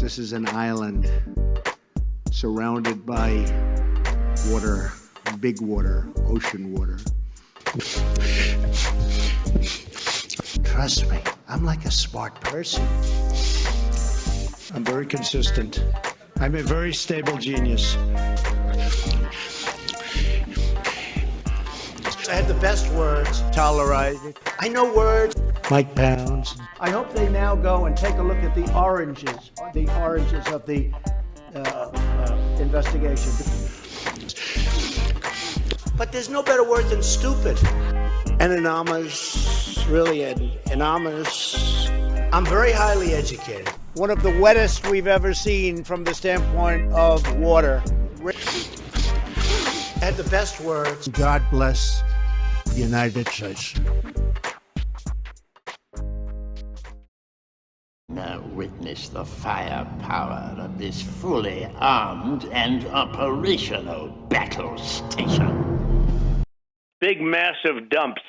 This is an island surrounded by water, big water, ocean water. Trust me, I'm like a smart person. I'm very consistent. I'm a very stable genius. I had the best words. Tolerated. I know words. Mike Pounds. I hope they now go and take a look at the oranges of the investigation. But there's no better word than stupid. Anonymous, really anonymous. I'm very highly educated. One of the wettest we've ever seen from the standpoint of water. I had the best words. God bless the United States. Now witness the firepower of this fully armed and operational battle station. Big massive dumps.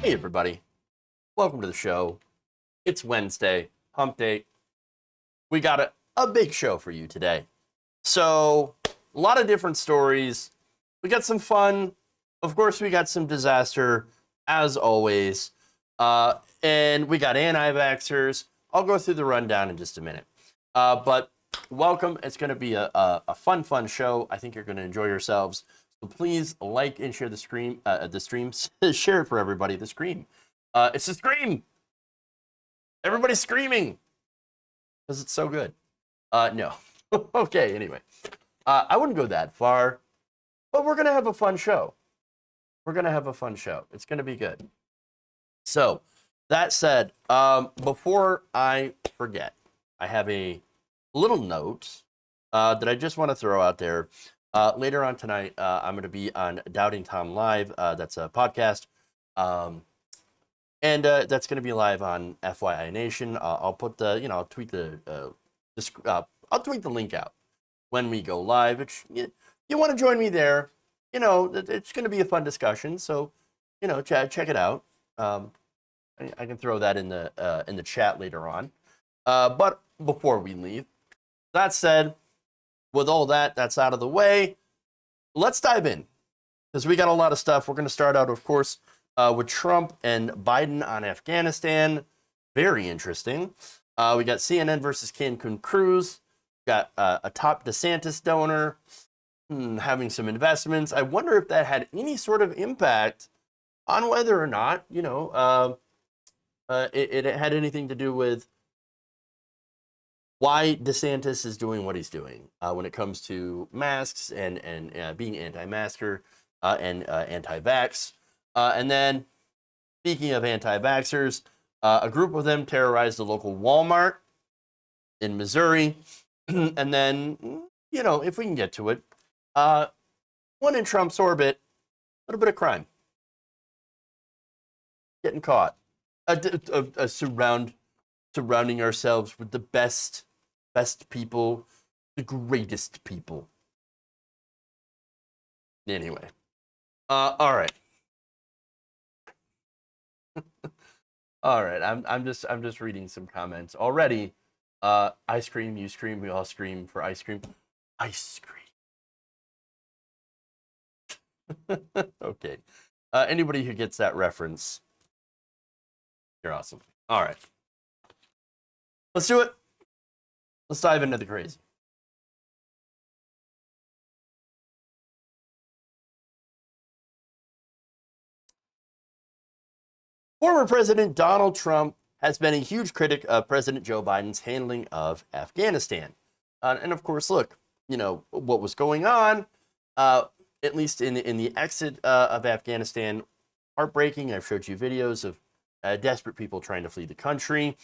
Hey everybody, welcome to the show. It's Wednesday, hump day. We got a big show for you today. So, a lot of different stories. We got some fun. Of course, we got some disaster, as always. And we got anti-vaxxers. I'll go through the rundown in just a minute. But welcome. It's going to be a fun show. I think you're going to enjoy yourselves. So please like and share the stream. Share it for everybody. The scream. It's a scream. Everybody's screaming because it's so good. No. Okay. Anyway, I wouldn't go that far, but we're gonna have a fun show. It's gonna be good. So that said, before I forget, I have a little note that I just want to throw out there. Later on tonight, I'm going to be on Doubting Tom Live. That's a podcast. And that's going to be live on FYI Nation. I'll put I'll tweet I'll tweet the link out when we go live. You want to join me there, it's going to be a fun discussion. So, check it out. I can throw that in the chat later on. But before we leave, that said, with all that's out of the way, let's dive in, because we got a lot of stuff. We're going to start out, of course, with Trump and Biden on Afghanistan. Very interesting. We got CNN versus Cancun Cruz. Got a top DeSantis donor having some investments. I wonder if that had any sort of impact on whether or not, it had anything to do with why DeSantis is doing what he's doing when it comes to masks and being anti-masker and anti-vax. And then, speaking of anti-vaxxers, a group of them terrorized a local Walmart in Missouri. And then, if we can get to it, one in Trump's orbit, a little bit of crime. Getting caught. Surrounding ourselves with the best people, the greatest people. Anyway, all right, all right. I'm just reading some comments already. I scream, you scream, we all scream for ice cream. Ice cream. Okay. Anybody who gets that reference, you're awesome. All right. Let's do it. Let's dive into the crazy. Former President Donald Trump has been a huge critic of President Joe Biden's handling of Afghanistan. And of course, look, what was going on, at least in the exit of Afghanistan, heartbreaking. I've showed you videos of desperate people trying to flee the country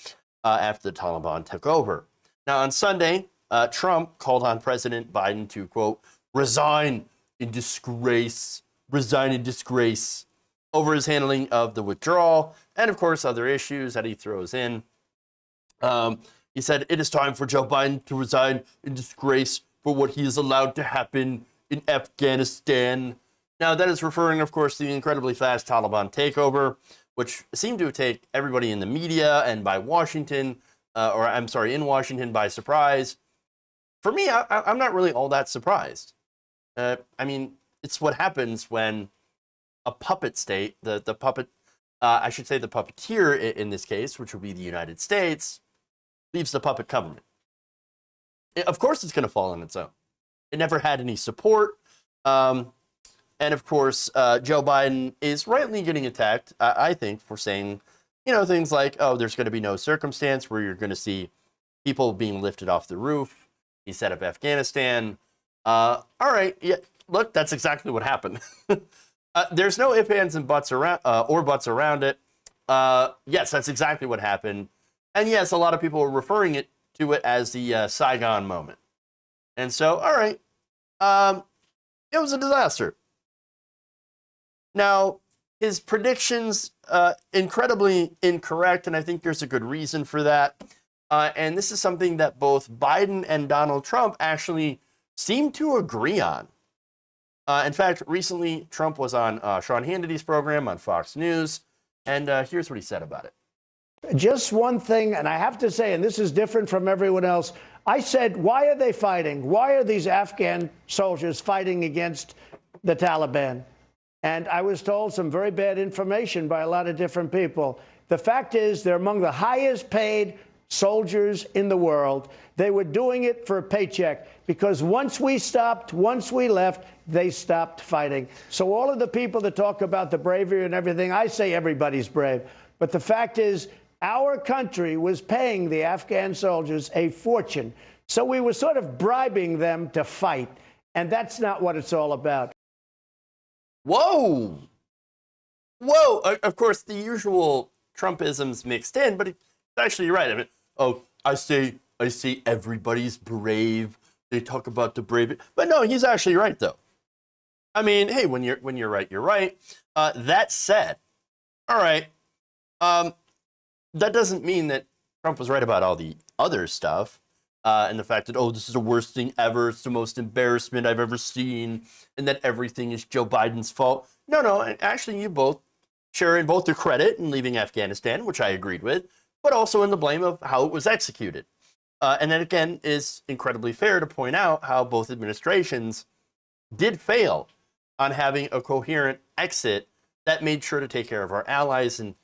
after the Taliban took over. Now, on Sunday, Trump called on President Biden to, quote, resign in disgrace over his handling of the withdrawal and, of course, other issues that he throws in. He said, it is time for Joe Biden to resign in disgrace for what he has allowed to happen in Afghanistan. Now, that is referring, of course, to the incredibly fast Taliban takeover, which seemed to take everybody in the media and by Washington, in Washington by surprise. For me, I'm not really all that surprised. I mean, it's what happens when a puppet state, the puppeteer in this case, which would be the United States, leaves the puppet government. Of course, it's going to fall on its own. It never had any support. And of course, Joe Biden is rightly getting attacked, I think, for saying, things like, oh, there's going to be no circumstance where you're going to see people being lifted off the roof. He set up Afghanistan. All right. Yeah, look, that's exactly what happened. There's no ifs, ands, and buts around it. Yes, that's exactly what happened. And yes, a lot of people are referring to it as the Saigon moment. And so, all right, it was a disaster. Now, his predictions, incredibly incorrect, and I think there's a good reason for that. And this is something that both Biden and Donald Trump actually seem to agree on. In fact, recently, Trump was on Sean Hannity's program on Fox News, and here's what he said about it. Just one thing, and I have to say, and this is different from everyone else, I said, why are they fighting? Why are these Afghan soldiers fighting against the Taliban? And I was told some very bad information by a lot of different people. The fact is, they're among the highest paid soldiers in the world. They were doing it for a paycheck because once we left, they stopped fighting. So all of the people that talk about the bravery and everything, I say everybody's brave. But the fact is, our country was paying the Afghan soldiers a fortune. So we were sort of bribing them to fight. And that's not what it's all about. Whoa. Of course, the usual Trumpisms mixed in, but it's actually right. I mean, I say everybody's brave. They talk about the brave. But no, he's actually right, though. I mean, hey, when you're right, you're right. That said, all right, that doesn't mean that Trump was right about all the other stuff. And the fact that, this is the worst thing ever. It's the most embarrassment I've ever seen. And that everything is Joe Biden's fault. No. Actually, you both share in both the credit in leaving Afghanistan, which I agreed with, but also in the blame of how it was executed. And that, again, is incredibly fair to point out how both administrations did fail on having a coherent exit that made sure to take care of our allies and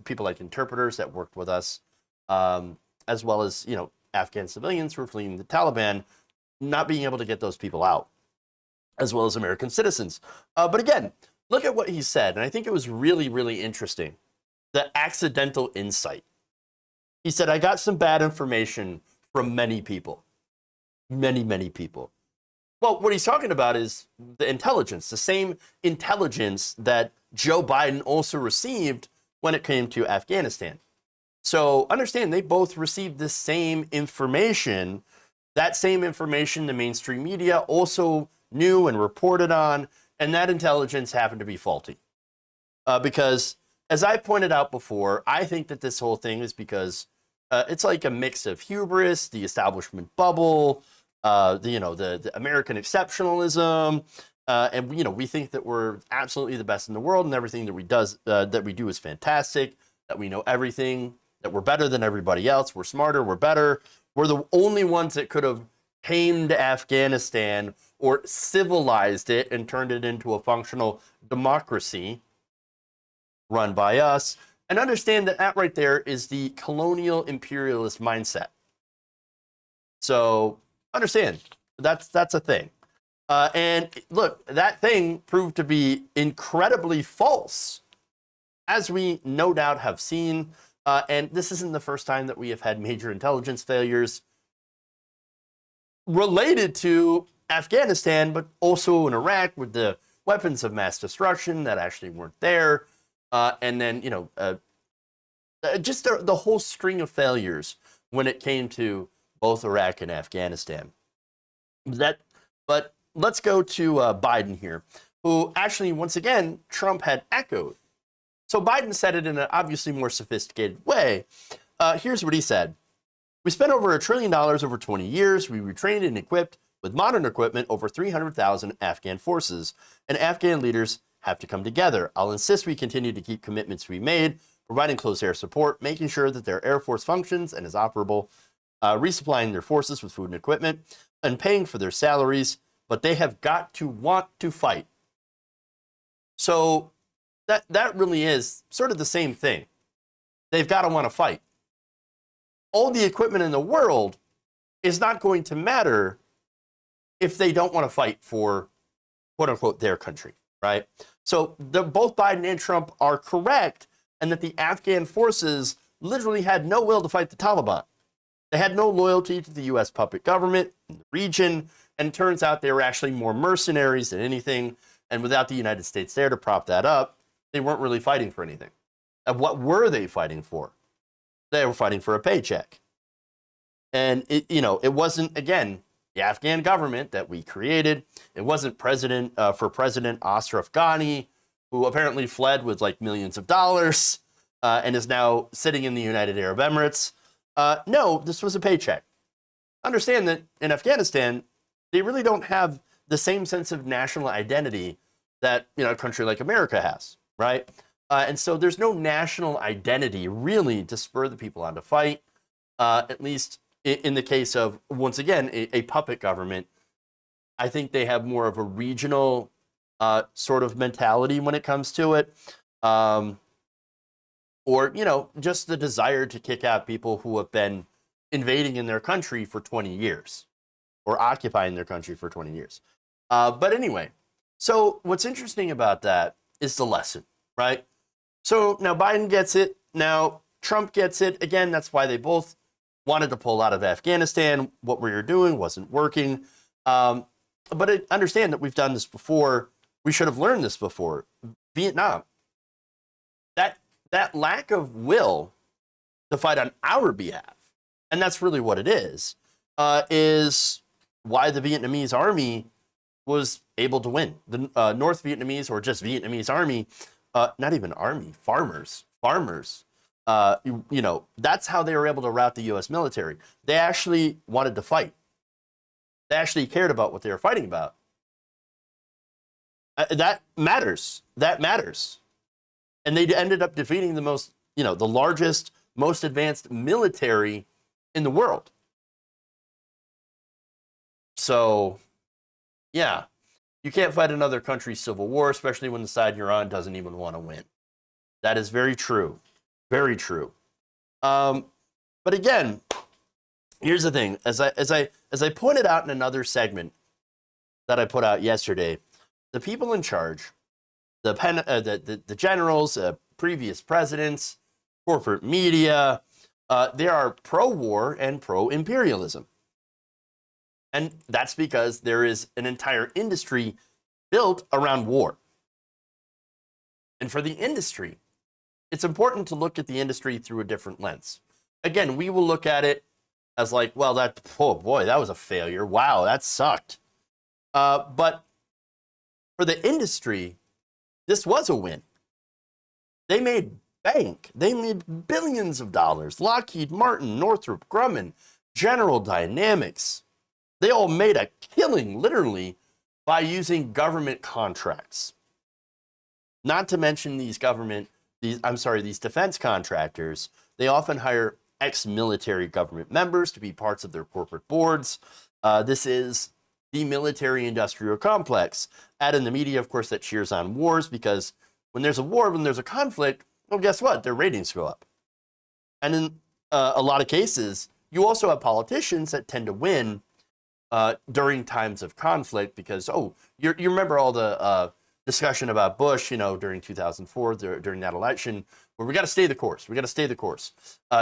people like interpreters that worked with us, as well as, Afghan civilians who were fleeing the Taliban, not being able to get those people out, as well as American citizens. But again, look at what he said, and I think it was really, really interesting. The accidental insight. He said, I got some bad information from many people. Many, many people. Well, what he's talking about is the intelligence, the same intelligence that Joe Biden also received when it came to Afghanistan. So understand, they both received the same information. That same information the mainstream media also knew and reported on, and that intelligence happened to be faulty. Because, as I pointed out before, I think that this whole thing is because it's like a mix of hubris, the establishment bubble, the American exceptionalism, and we think that we're absolutely the best in the world, and everything that we do is fantastic, that we know everything, that we're better than everybody else, we're smarter, we're better. We're the only ones that could have tamed Afghanistan or civilized it and turned it into a functional democracy run by us. And understand that right there is the colonial imperialist mindset. So understand, that's a thing. And look, that thing proved to be incredibly false, as we no doubt have seen. And this isn't the first time that we have had major intelligence failures related to Afghanistan, but also in Iraq with the weapons of mass destruction that actually weren't there. And then, just the whole string of failures when it came to both Iraq and Afghanistan. But let's go to Biden here, who actually, once again, Trump had echoed. So Biden said it in an obviously more sophisticated way. Here's what he said. We spent over $1 trillion over 20 years. We retrained and equipped with modern equipment over 300,000 Afghan forces, and Afghan leaders have to come together. I'll insist we continue to keep commitments we made, providing close air support, making sure that their air force functions and is operable, resupplying their forces with food and equipment, and paying for their salaries, but they have got to want to fight. So that really is sort of the same thing. They've got to want to fight. All the equipment in the world is not going to matter if they don't want to fight for, quote unquote, their country, right? So both Biden and Trump are correct, and that the Afghan forces literally had no will to fight the Taliban. They had no loyalty to the U.S. puppet government in the region, and it turns out they were actually more mercenaries than anything, and without the United States there to prop that up, they weren't really fighting for anything. And what were they fighting for? They were fighting for a paycheck. And it wasn't, again, the Afghan government that we created. It wasn't President Ashraf Ghani, who apparently fled with like millions of dollars and is now sitting in the United Arab Emirates. No, this was a paycheck. Understand that in Afghanistan, they really don't have the same sense of national identity that a country like America has, right? And so there's no national identity really to spur the people on to fight, at least in the case of, once again, a puppet government. I think they have more of a regional sort of mentality when it comes to it. Or, just the desire to kick out people who have been invading in their country for 20 years or occupying their country for 20 years. But anyway, so what's interesting about that is the lesson, right? So now Biden gets it. Now Trump gets it. Again, that's why they both wanted to pull out of Afghanistan. What we were doing wasn't working. But understand that we've done this before. We should have learned this before. Vietnam. That lack of will to fight on our behalf, and that's really what it is why the Vietnamese army was able to win. The North Vietnamese, or just Vietnamese army, not even army, farmers. That's how they were able to rout the U.S. military. They actually wanted to fight. They actually cared about what they were fighting about. That matters. And they ended up defeating the largest, most advanced military in the world. So, yeah, you can't fight another country's civil war, especially when the side you're on doesn't even want to win. That is very true. Very true. But again, here's the thing. As I pointed out in another segment that I put out yesterday, the people in charge, the generals, previous presidents, corporate media, they are pro-war and pro-imperialism. And that's because there is an entire industry built around war. And for the industry, it's important to look at the industry through a different lens. Again, we will look at it as like, well, that was a failure. Wow, that sucked. But for the industry, this was a win. They made bank. They made billions of dollars. Lockheed Martin, Northrop Grumman, General Dynamics. They all made a killing, literally, by using government contracts. Not to mention these defense contractors. They often hire ex-military government members to be parts of their corporate boards. This is the military-industrial complex. Add in the media, of course, that cheers on wars, because when there's a war, when there's a conflict, well, guess what? Their ratings go up. And in a lot of cases, you also have politicians that tend to win during times of conflict because, you remember all the discussion about Bush, during 2004, during that election, But we got to stay the course. We got to stay the course.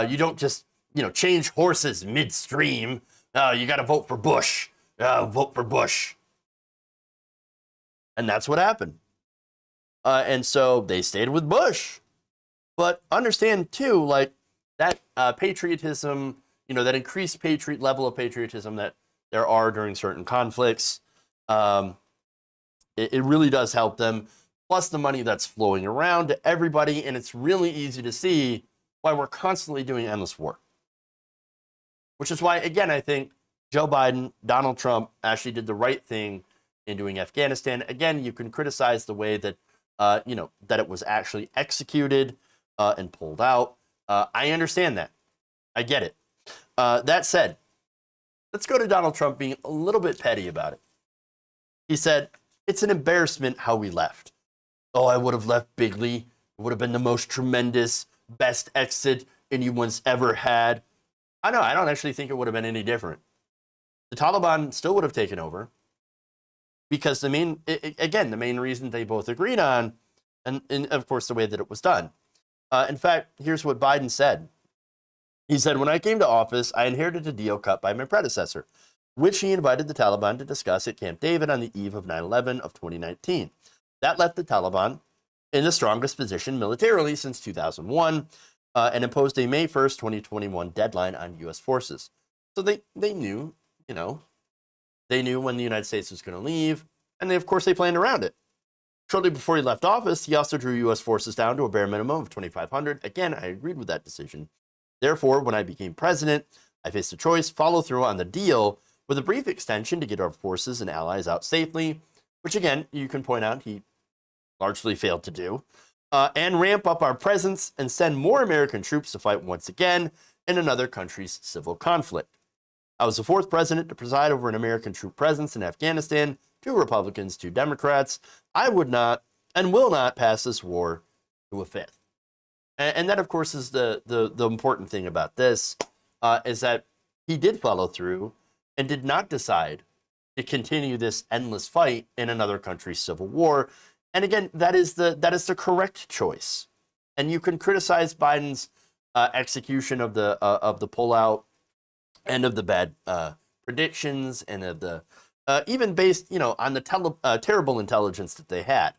You don't just, change horses midstream. You got to vote for Bush. Vote for Bush. And that's what happened. And so they stayed with Bush. But understand, too, like that patriotism, that increased level of patriotism that there are during certain conflicts, it really does help them. Plus the money that's flowing around to everybody. And it's really easy to see why we're constantly doing endless war. Which is why, again, I think Joe Biden, Donald Trump actually did the right thing in doing Afghanistan. Again, you can criticize the way that, that it was actually executed and pulled out. I understand that. I get it. That said, let's go to Donald Trump being a little bit petty about it. He said, it's an embarrassment how we left. Oh, I would have left bigly. It would have been the most tremendous, best exit anyone's ever had. I don't actually think it would have been any different. The Taliban still would have taken over because the main reason they both agreed on, and of course the way that it was done. In fact, here's what Biden said. He said, when I came to office, I inherited a deal cut by my predecessor, which he invited the Taliban to discuss at Camp David on the eve of 9/11 of 2019. That left the Taliban in the strongest position militarily since 2001 and imposed a May 1st, 2021 deadline on U.S. forces. So they knew, they knew when the United States was going to leave, and of course they planned around it. Shortly before he left office, he also drew U.S. forces down to a bare minimum of 2,500. Again, I agreed with that decision. Therefore, when I became president, I faced a choice, follow through on the deal with a brief extension to get our forces and allies out safely, which again, you can point out he largely failed to do, and ramp up our presence and send more American troops to fight once again in another country's civil conflict. I was the fourth president to preside over an American troop presence in Afghanistan, 2 Republicans, 2 Democrats. I would not and will not pass this war to a 5th. And that, of course, is the important thing about this, is that he did follow through and did not decide to continue this endless fight in another country's civil war. And again, that is the correct choice. And you can criticize Biden's execution of the pullout and of the bad predictions and of the even based on the terrible intelligence that they had.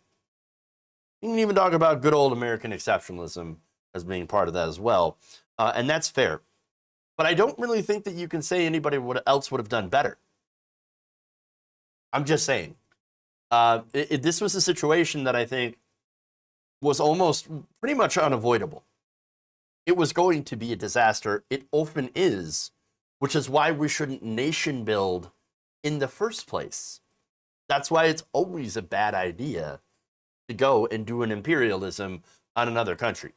You can even talk about good old American exceptionalism as being part of that as well, and that's fair. But I don't really think that you can say anybody else would have done better. I'm just saying. This was a situation that I think was almost pretty much unavoidable. It was going to be a disaster. It often is, which is why we shouldn't nation build in the first place. That's why it's always a bad idea to go and do an imperialism on another country.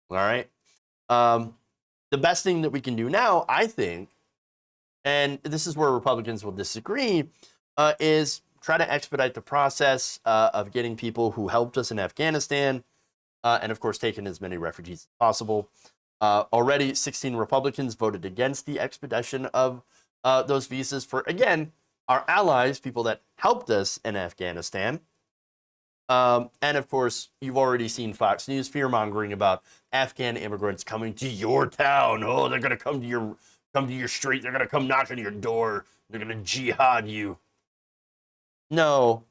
All right? The best thing that we can do now, I think, and this is where Republicans will disagree, is try to expedite the process of getting people who helped us in Afghanistan, and of course taking as many refugees as possible. Already 16 Republicans voted against the expedition of those visas for, again, our allies, people that helped us in Afghanistan. And of course, you've already seen Fox News fear-mongering about Afghan immigrants coming to your town. Oh, they're going to come to your street. They're going to come knock on your door. They're going to jihad you. No.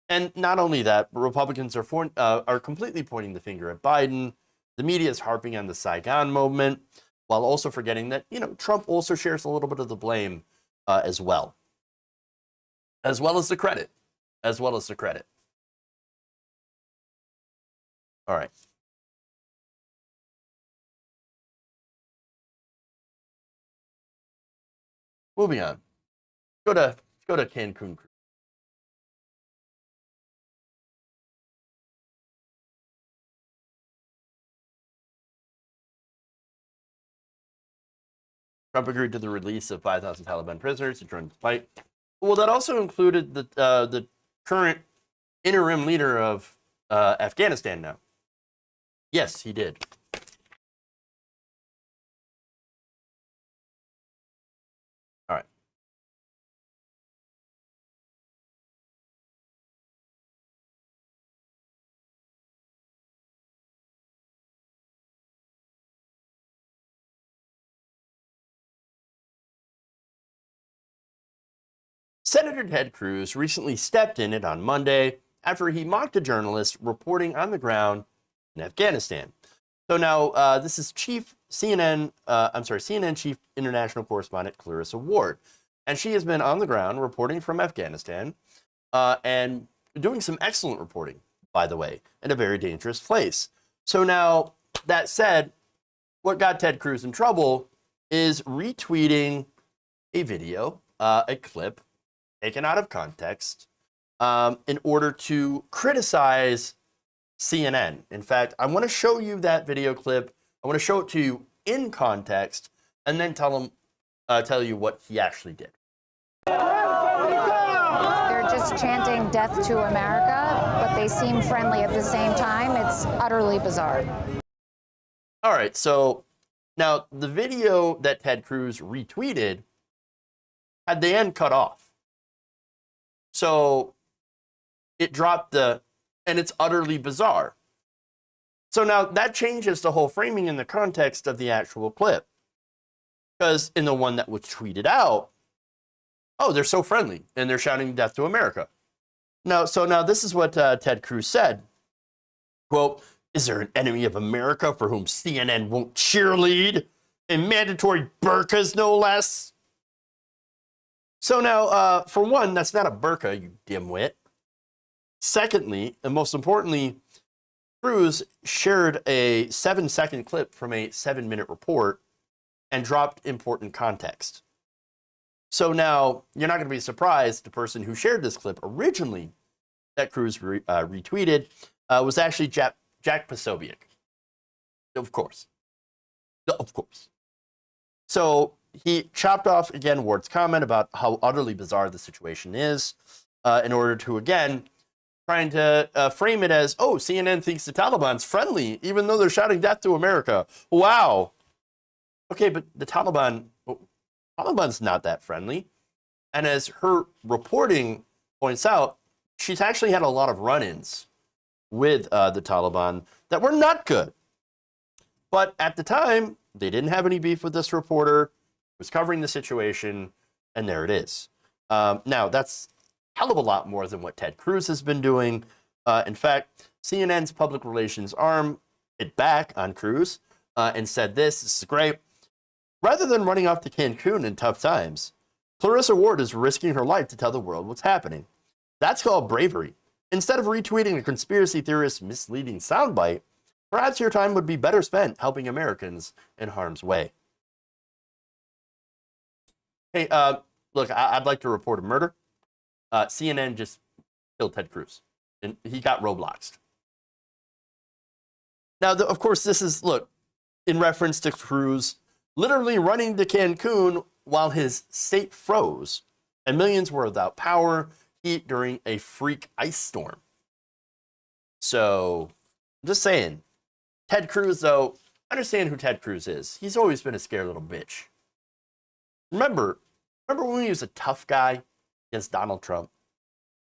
And not only that, but Republicans are completely pointing the finger at Biden. The media is harping on the Saigon movement, while also forgetting that, Trump also shares a little bit of the blame as well as the credit. All right. Moving on. Let's go to Cancun. Trump agreed to the release of 5,000 Taliban prisoners to join the fight. Well, that also included the current interim leader of Afghanistan now. Yes, he did. All right. Senator Ted Cruz recently stepped in it on Monday after he mocked a journalist reporting on the ground in Afghanistan. So now this is CNN chief international correspondent Clarissa Ward, and she has been on the ground reporting from Afghanistan and doing some excellent reporting, by the way, in a very dangerous place. So now, that said, what got Ted Cruz in trouble is retweeting a video, a clip taken out of context, in order to criticize CNN. In fact, I want to show you that video clip. I want to show it to you in context, and then tell you what he actually did. They're just chanting death to America, but they seem friendly at the same time. It's utterly bizarre. All right, so now the video that Ted Cruz retweeted had the end cut off. So it dropped and it's utterly bizarre. So now that changes the whole framing in the context of the actual clip. Because in the one that was tweeted out, oh, they're so friendly and they're shouting death to America. So now this is what Ted Cruz said. Quote, is there an enemy of America for whom CNN won't cheerlead? And mandatory burqas, no less? So now, for one, that's not a burqa, you dimwit. Secondly, and most importantly, Cruz shared a 7-second clip from a 7-minute report and dropped important context. So now, you're not going to be surprised the person who shared this clip originally that Cruz retweeted was actually Jack Posobiec. Of course. Of course. So he chopped off, again, Ward's comment about how utterly bizarre the situation is in order to, again, trying to frame it as, oh, CNN thinks the Taliban's friendly, even though they're shouting death to America. Wow. Okay, but the Taliban's not that friendly. And as her reporting points out, she's actually had a lot of run-ins with the Taliban that were not good. But at the time, they didn't have any beef with this reporter, was covering the situation, and there it is. Now, that's a hell of a lot more than what Ted Cruz has been doing. In fact, CNN's public relations arm hit back on Cruz and said this is great. Rather than running off to Cancun in tough times, Clarissa Ward is risking her life to tell the world what's happening. That's called bravery. Instead of retweeting a conspiracy theorist's misleading soundbite, perhaps your time would be better spent helping Americans in harm's way. Hey, look, I'd like to report a murder. CNN just killed Ted Cruz, and he got Robloxed. Now, of course, this is, look, in reference to Cruz literally running to Cancun while his state froze and millions were without power, heat during a freak ice storm. So, I'm just saying, Ted Cruz, though, understand who Ted Cruz is. He's always been a scared little bitch. Remember when he was a tough guy against Donald Trump?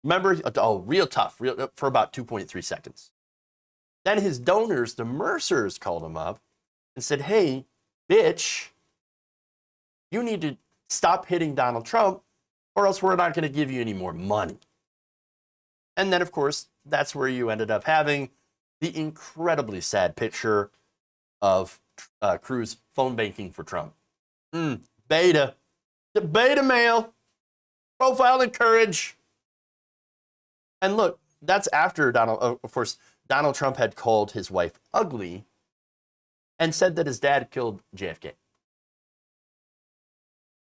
Remember, real tough, for about 2.3 seconds. Then his donors, the Mercers, called him up and said, hey, bitch, you need to stop hitting Donald Trump or else we're not going to give you any more money. And then, of course, that's where you ended up having the incredibly sad picture of Cruz phone banking for Trump. Beta. The beta male. Profile and courage. And look, that's after of course, Donald Trump had called his wife ugly and said that his dad killed JFK.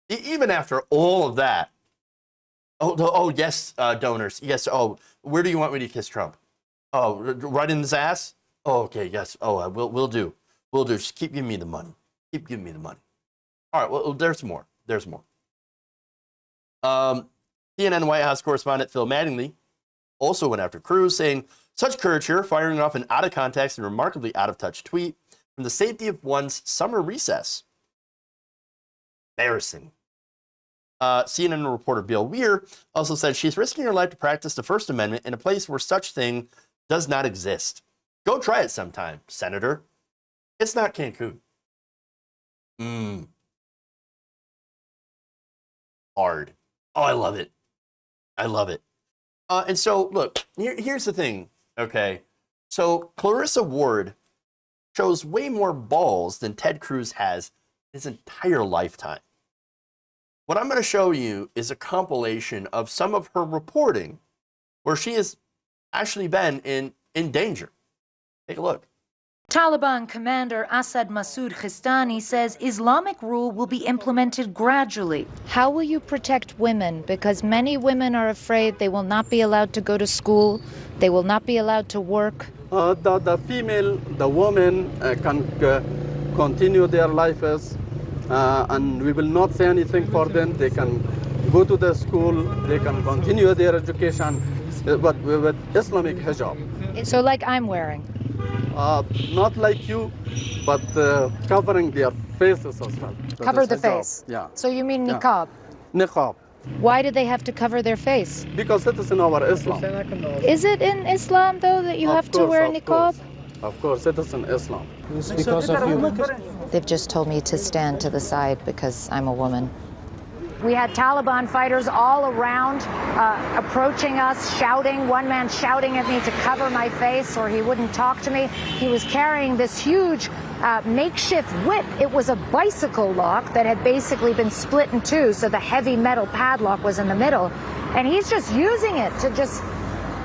Even after all of that, yes, donors, yes, where do you want me to kiss Trump? Oh, right in his ass? Oh, okay, yes, we'll do. We'll do, just keep giving me the money. Keep giving me the money. All right, well, there's more. CNN White House correspondent Phil Mattingly also went after Cruz, saying, such courage here, firing off an out-of-context and remarkably out-of-touch tweet from the safety of one's summer recess. Embarrassing. CNN reporter Bill Weir also said she's risking her life to practice the First Amendment in a place where such thing does not exist. Go try it sometime, Senator. It's not Cancun. Hard. Oh, I love it. I love it. And so, look, here's the thing, okay? So Clarissa Ward shows way more balls than Ted Cruz has his entire lifetime. What I'm going to show you is a compilation of some of her reporting where she has actually been in danger. Take a look. Taliban commander Asad Masoud Khistani says Islamic rule will be implemented gradually. How will you protect women? Because many women are afraid they will not be allowed to go to school, they will not be allowed to work. The women can continue their lives, and we will not say anything for them. They can go to the school, they can continue their education, but with Islamic hijab. So like I'm wearing. Not like you, but covering their faces as well. Cover the face? Yeah. So you mean niqab? Niqab. Why do they have to cover their face? Because it is in our Islam. Is it in Islam, though, that you have to wear niqab? Of course, it is in Islam. It's because of you. They've just told me to stand to the side because I'm a woman. We had Taliban fighters all around approaching us, shouting. One man shouting at me to cover my face or he wouldn't talk to me. He was carrying this huge makeshift whip. It was a bicycle lock that had basically been split in two, so the heavy metal padlock was in the middle. And he's just using it to just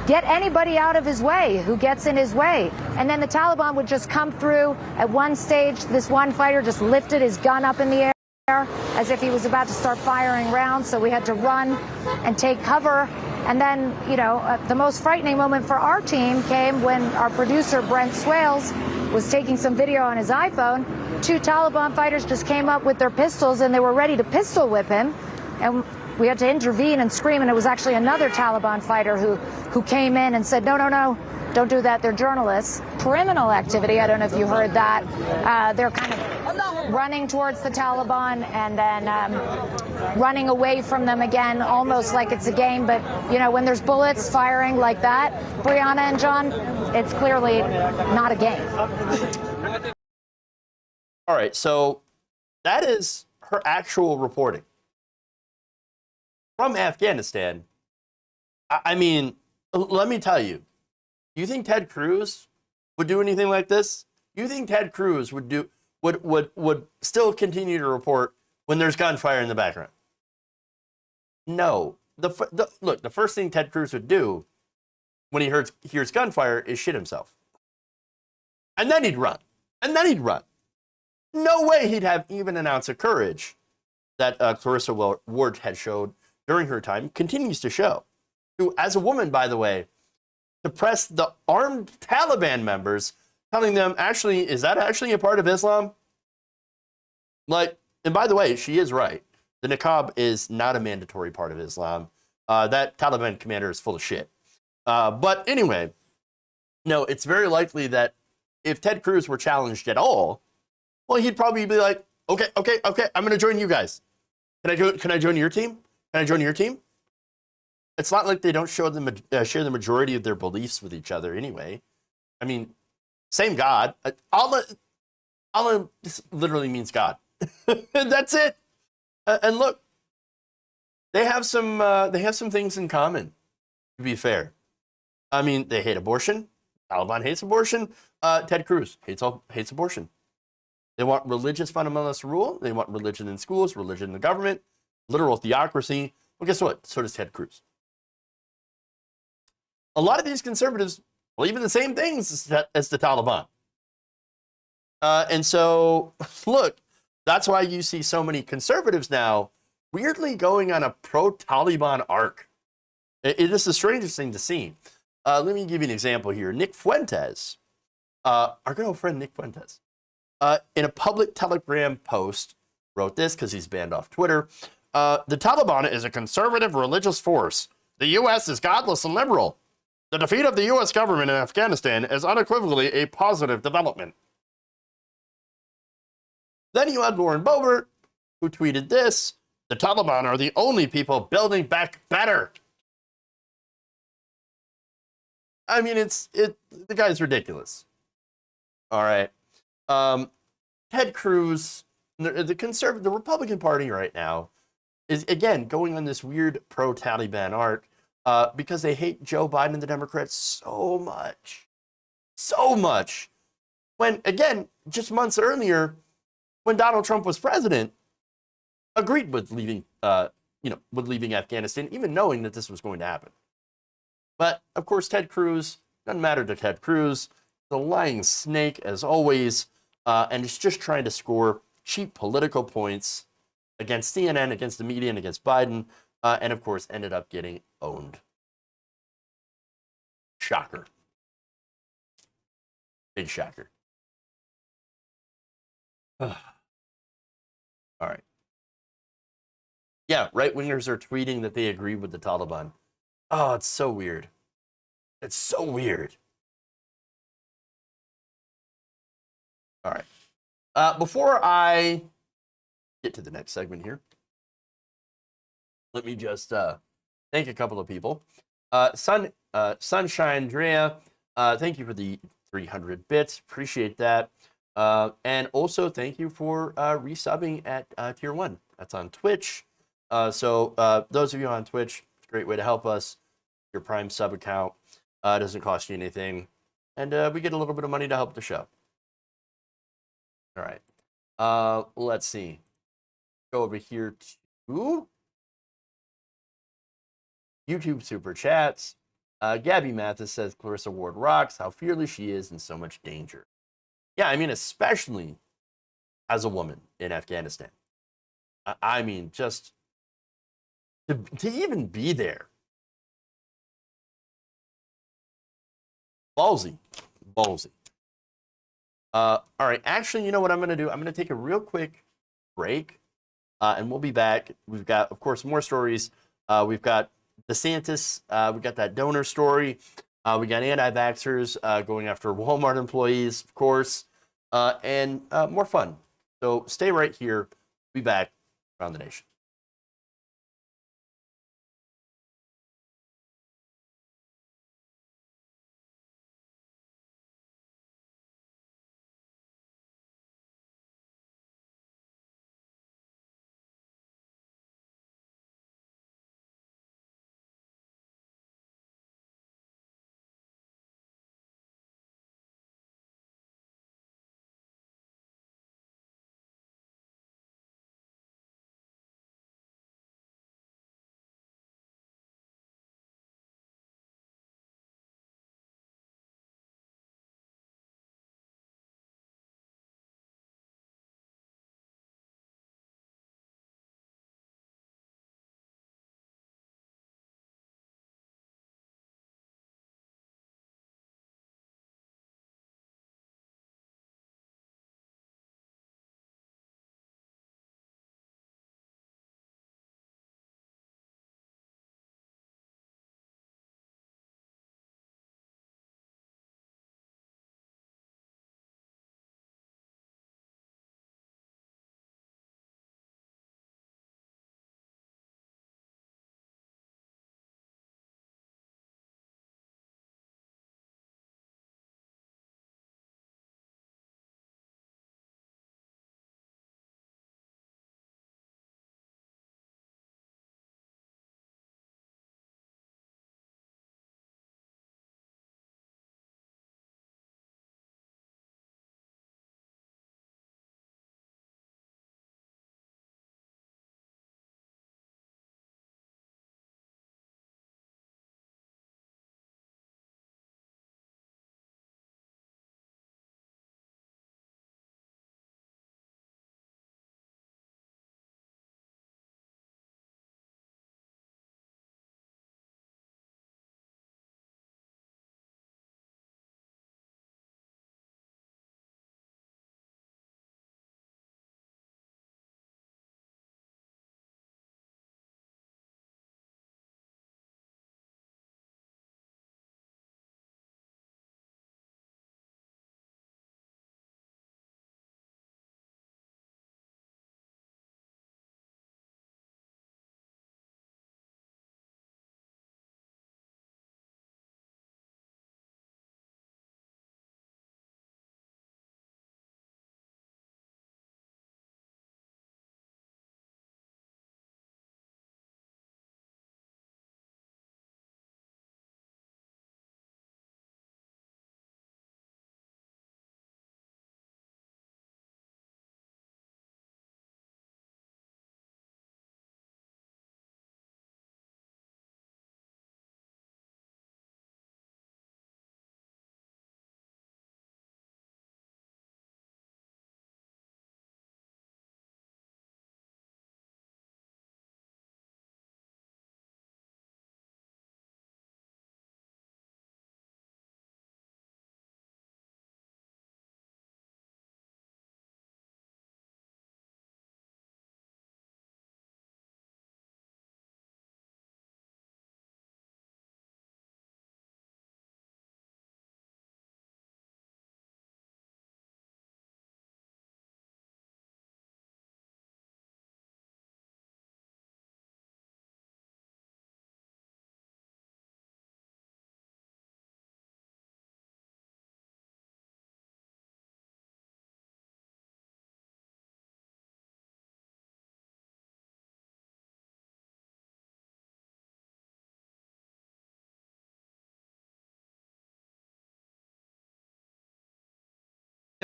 get anybody out of his way who gets in his way. And then the Taliban would just come through. At one stage, this one fighter just lifted his gun up in the air as if he was about to start firing rounds, so we had to run and take cover. And then, you know, the most frightening moment for our team came when our producer, Brent Swales, was taking some video on his iPhone. Two Taliban fighters just came up with their pistols and they were ready to pistol whip him. And we had to intervene and scream, and it was actually another Taliban fighter who came in and said, no, no, no, don't do that, they're journalists. Criminal activity, I don't know if you heard that. They're kind of running towards the Taliban and then running away from them again, almost like it's a game. But, you know, when there's bullets firing like that, Brianna and John, it's clearly not a game. All right, so that is her actual reporting from Afghanistan. I mean, let me tell you, you think Ted Cruz would do anything like this? You think Ted Cruz would still continue to report when there's gunfire in the background? No. Look, the first thing Ted Cruz would do when he hears gunfire is shit himself. And then he'd run. And then he'd run. No way he'd have even an ounce of courage that Clarissa Ward had showed during her time, continues to show. Who, as a woman, by the way, suppressed the armed Taliban members, telling them, actually, is that actually a part of Islam? Like, and by the way, she is right. The niqab is not a mandatory part of Islam. That Taliban commander is full of shit. But anyway, no, it's very likely that if Ted Cruz were challenged at all, well, he'd probably be like, okay, I'm going to join you guys. Can I join your team? Can I join your team? It's not like they don't share the majority of their beliefs with each other anyway. I mean, same God. Allah literally means God. That's it. And look, they have some things in common, to be fair. I mean, they hate abortion. Taliban hates abortion. Ted Cruz hates abortion. They want religious fundamentalist rule. They want religion in schools, religion in the government, literal theocracy. Well, guess what? So does Ted Cruz. A lot of these conservatives believe in the same things as the Taliban. And so, look, that's why you see so many conservatives now weirdly going on a pro-Taliban arc. It is the strangest thing to see. Let me give you an example here. Nick Fuentes, our good old friend Nick Fuentes, in a public Telegram post, wrote this because he's banned off Twitter. The Taliban is a conservative religious force. The U.S. is godless and liberal. The defeat of the U.S. government in Afghanistan is unequivocally a positive development. Then you had Lauren Boebert, who tweeted this: the Taliban are the only people building back better. I mean, the guy's ridiculous. All right. Ted Cruz, the Republican Party right now is, again, going on this weird pro-Taliban arc. because they hate Joe Biden and the Democrats so much. So much. When, again, just months earlier, when Donald Trump was president, agreed with leaving, with leaving Afghanistan, even knowing that this was going to happen. But, of course, Ted Cruz, doesn't matter to Ted Cruz, the lying snake, as always, and is just trying to score cheap political points against CNN, against the media, and against Biden, and, of course, ended up getting owned. Shocker. Big shocker. All right. Yeah, right-wingers are tweeting that they agree with the Taliban. Oh, it's so weird. It's so weird. All right. Before I get to the next segment here, let me just thank a couple of people. Sunshine Drea, thank you for the 300 bits. Appreciate that. And also thank you for resubbing at Tier 1. That's on Twitch. So those of you on Twitch, it's a great way to help us. Your Prime sub account doesn't cost you anything. And we get a little bit of money to help the show. All right. Let's see. Go over here to YouTube Super Chats. Gabby Mathis says, Clarissa Ward rocks, how fearless she is in so much danger. Yeah, I mean, especially as a woman in Afghanistan. I mean, just to even be there. Ballsy. All right, actually, you know what I'm going to do? I'm going to take a real quick break, and we'll be back. We've got, of course, more stories. We've got DeSantis. We got that donor story. We got anti-vaxxers going after Walmart employees, of course, and more fun. So stay right here. Be back around the nation.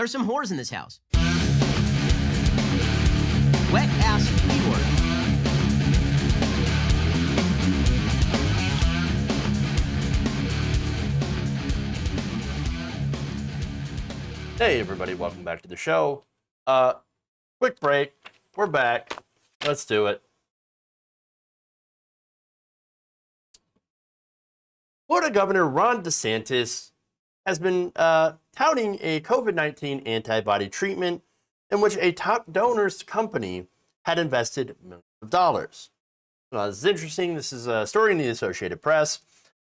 There are some whores in this house. Wet ass keyword. Hey everybody, welcome back to the show. Quick break. We're back. Let's do it. Florida Governor Ron DeSantis has been touting a COVID-19 antibody treatment in which a top donor's company had invested millions of dollars. This is interesting. This is a story in the Associated Press.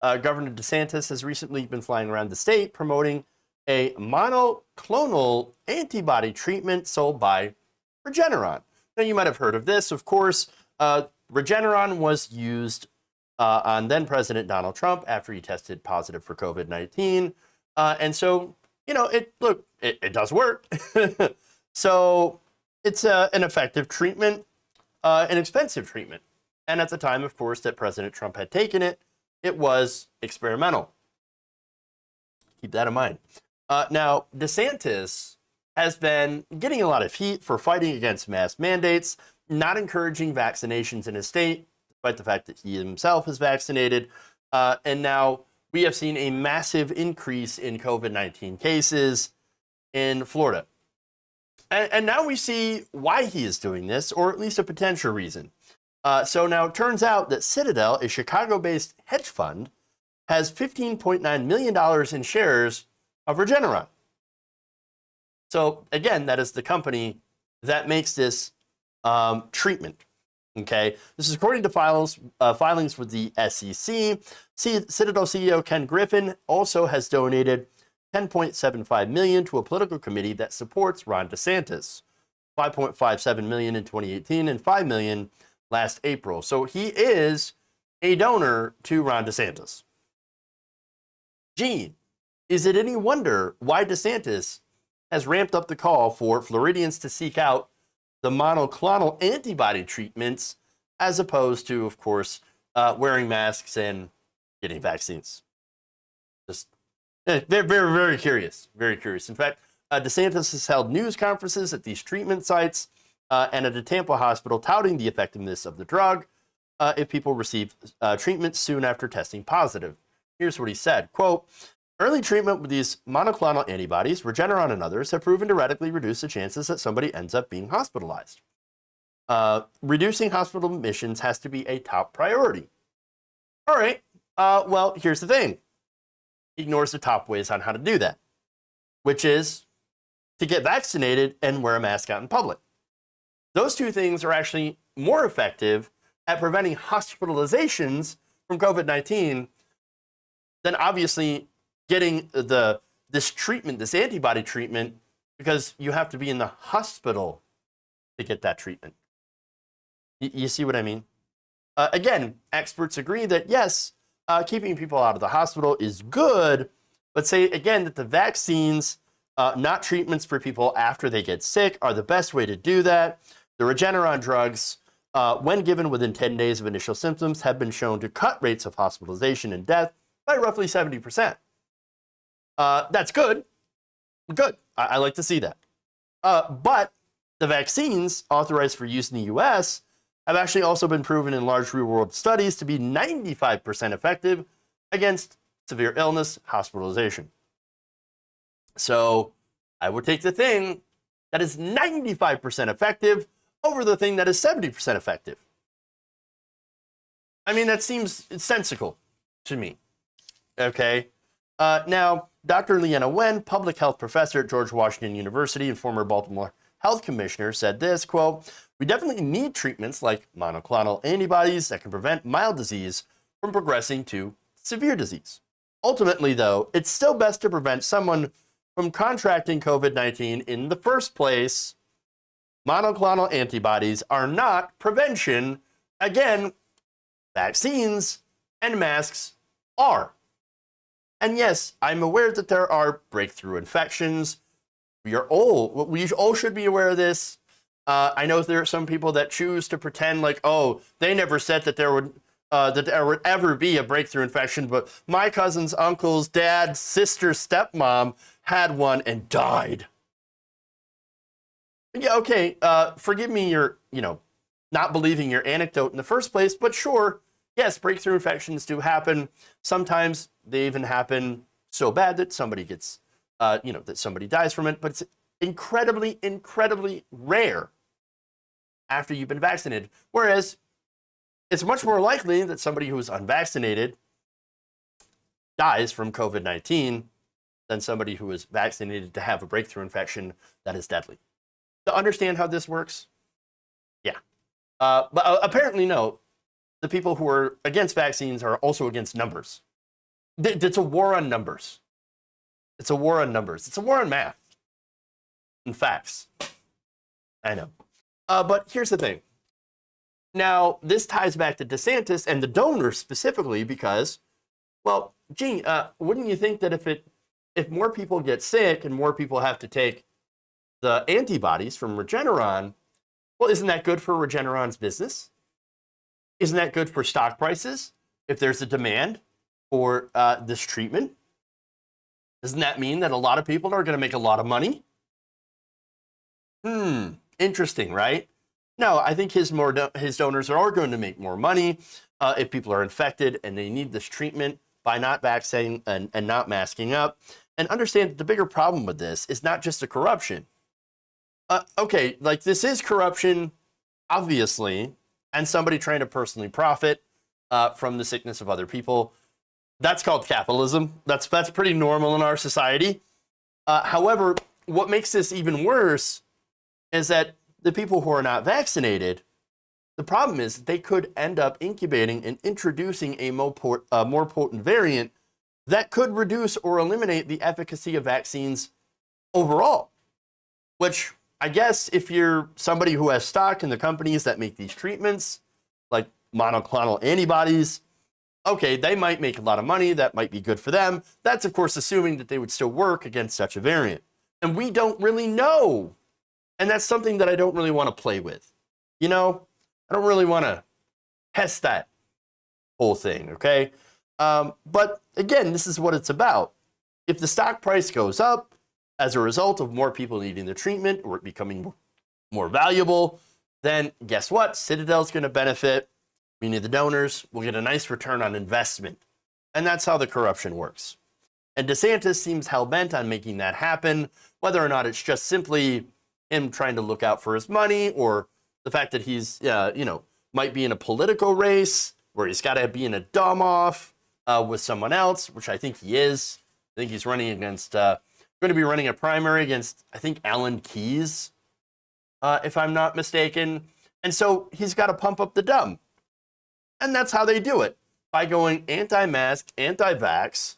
Governor DeSantis has recently been flying around the state promoting a monoclonal antibody treatment sold by Regeneron. Now, you might have heard of this, of course. Regeneron was used on then President Donald Trump after he tested positive for COVID-19. And so, you know, it does work. So it's an effective treatment, an expensive treatment. And at the time, of course, that President Trump had taken it, it was experimental. Keep that in mind. Now, DeSantis has been getting a lot of heat for fighting against mask mandates, not encouraging vaccinations in his state, despite the fact that he himself is vaccinated. And now we have seen a massive increase in COVID-19 cases in Florida. And now we see why he is doing this, or at least a potential reason. So now it turns out that Citadel, a Chicago-based hedge fund, has $15.9 million in shares of Regeneron. So again, that is the company that makes this treatment. Okay, this is according to filings with the SEC. Citadel CEO Ken Griffin also has donated $10.75 million to a political committee that supports Ron DeSantis, $5.57 million in 2018 and $5 million last April. So he is a donor to Ron DeSantis. Gee, is it any wonder why DeSantis has ramped up the call for Floridians to seek out the monoclonal antibody treatments as opposed to, of course, wearing masks and getting vaccines? Just very, very, very curious. Very curious. In fact, DeSantis has held news conferences at these treatment sites and at a Tampa hospital touting the effectiveness of the drug if people receive treatment soon after testing positive. Here's what he said, quote, "Early treatment with these monoclonal antibodies, Regeneron and others, have proven to radically reduce the chances that somebody ends up being hospitalized. Reducing hospital admissions has to be a top priority." All right, well, here's the thing. He ignores the top ways on how to do that, which is to get vaccinated and wear a mask out in public. Those two things are actually more effective at preventing hospitalizations from COVID-19 than obviously getting this treatment, this antibody treatment, because you have to be in the hospital to get that treatment. You see what I mean? Again, experts agree that yes, keeping people out of the hospital is good, but say again that the vaccines, not treatments for people after they get sick, are the best way to do that. The Regeneron drugs, when given within 10 days of initial symptoms, have been shown to cut rates of hospitalization and death by roughly 70%. That's good. Good. I like to see that. But the vaccines authorized for use in the U.S. have actually also been proven in large real-world studies to be 95% effective against severe illness, hospitalization. So I would take the thing that is 95% effective over the thing that is 70% effective. I mean, that seems sensical to me. Okay. Now, Dr. Leanna Wen, public health professor at George Washington University and former Baltimore health commissioner, said this, quote, "We definitely need treatments like monoclonal antibodies that can prevent mild disease from progressing to severe disease. Ultimately, though, it's still best to prevent someone from contracting COVID-19 in the first place. Monoclonal antibodies are not prevention. Again, vaccines and masks are. And yes, I'm aware that there are breakthrough infections. We all should be aware of this. I know there are some people that choose to pretend like, oh, they never said that there would ever be a breakthrough infection, but my cousin's uncle's dad, sister, stepmom had one and died. Yeah, okay. Forgive me your, not believing your anecdote in the first place, but sure, yes, breakthrough infections do happen. Sometimes they even happen so bad that somebody gets, that somebody dies from it, but it's incredibly, incredibly rare after you've been vaccinated. Whereas it's much more likely that somebody who is unvaccinated dies from COVID-19 than somebody who is vaccinated to have a breakthrough infection that is deadly. To understand how this works? Yeah. But apparently, no. The people who are against vaccines are also against numbers. It's a war on numbers. It's a war on numbers. It's a war on math and facts. I know. But here's the thing. Now, this ties back to DeSantis and the donors specifically because, well, gee, wouldn't you think that if more people get sick and more people have to take the antibodies from Regeneron, well, isn't that good for Regeneron's business? Isn't that good for stock prices if there's a demand for this treatment? Doesn't that mean that a lot of people are going to make a lot of money? Interesting, right? No, I think his donors are going to make more money if people are infected and they need this treatment by not vaccinating and not masking up. And understand that the bigger problem with this is not just the corruption. Okay, like this is corruption, obviously, and somebody trying to personally profit from the sickness of other people. That's called capitalism. That's pretty normal in our society. However, what makes this even worse is that the people who are not vaccinated, the problem is they could end up incubating and introducing a more potent variant that could reduce or eliminate the efficacy of vaccines overall, which I guess if you're somebody who has stock in the companies that make these treatments, like monoclonal antibodies, okay, they might make a lot of money. That might be good for them. That's, of course, assuming that they would still work against such a variant. And we don't really know. And that's something that I don't really want to play with. I don't really want to test that whole thing, okay? But again, this is what it's about. If the stock price goes up as a result of more people needing the treatment or it becoming more valuable, then guess what? Citadel's going to benefit. Meaning the donors will get a nice return on investment. And that's how the corruption works. And DeSantis seems hell-bent on making that happen, whether or not it's just simply him trying to look out for his money or the fact that he's, might be in a political race where he's got to be in a dumb-off with someone else, which I think he is. I think he's running against, going to be running a primary against, I think, Alan Keyes, if I'm not mistaken. And so he's got to pump up the dumb. And that's how they do it, by going anti-mask, anti-vax,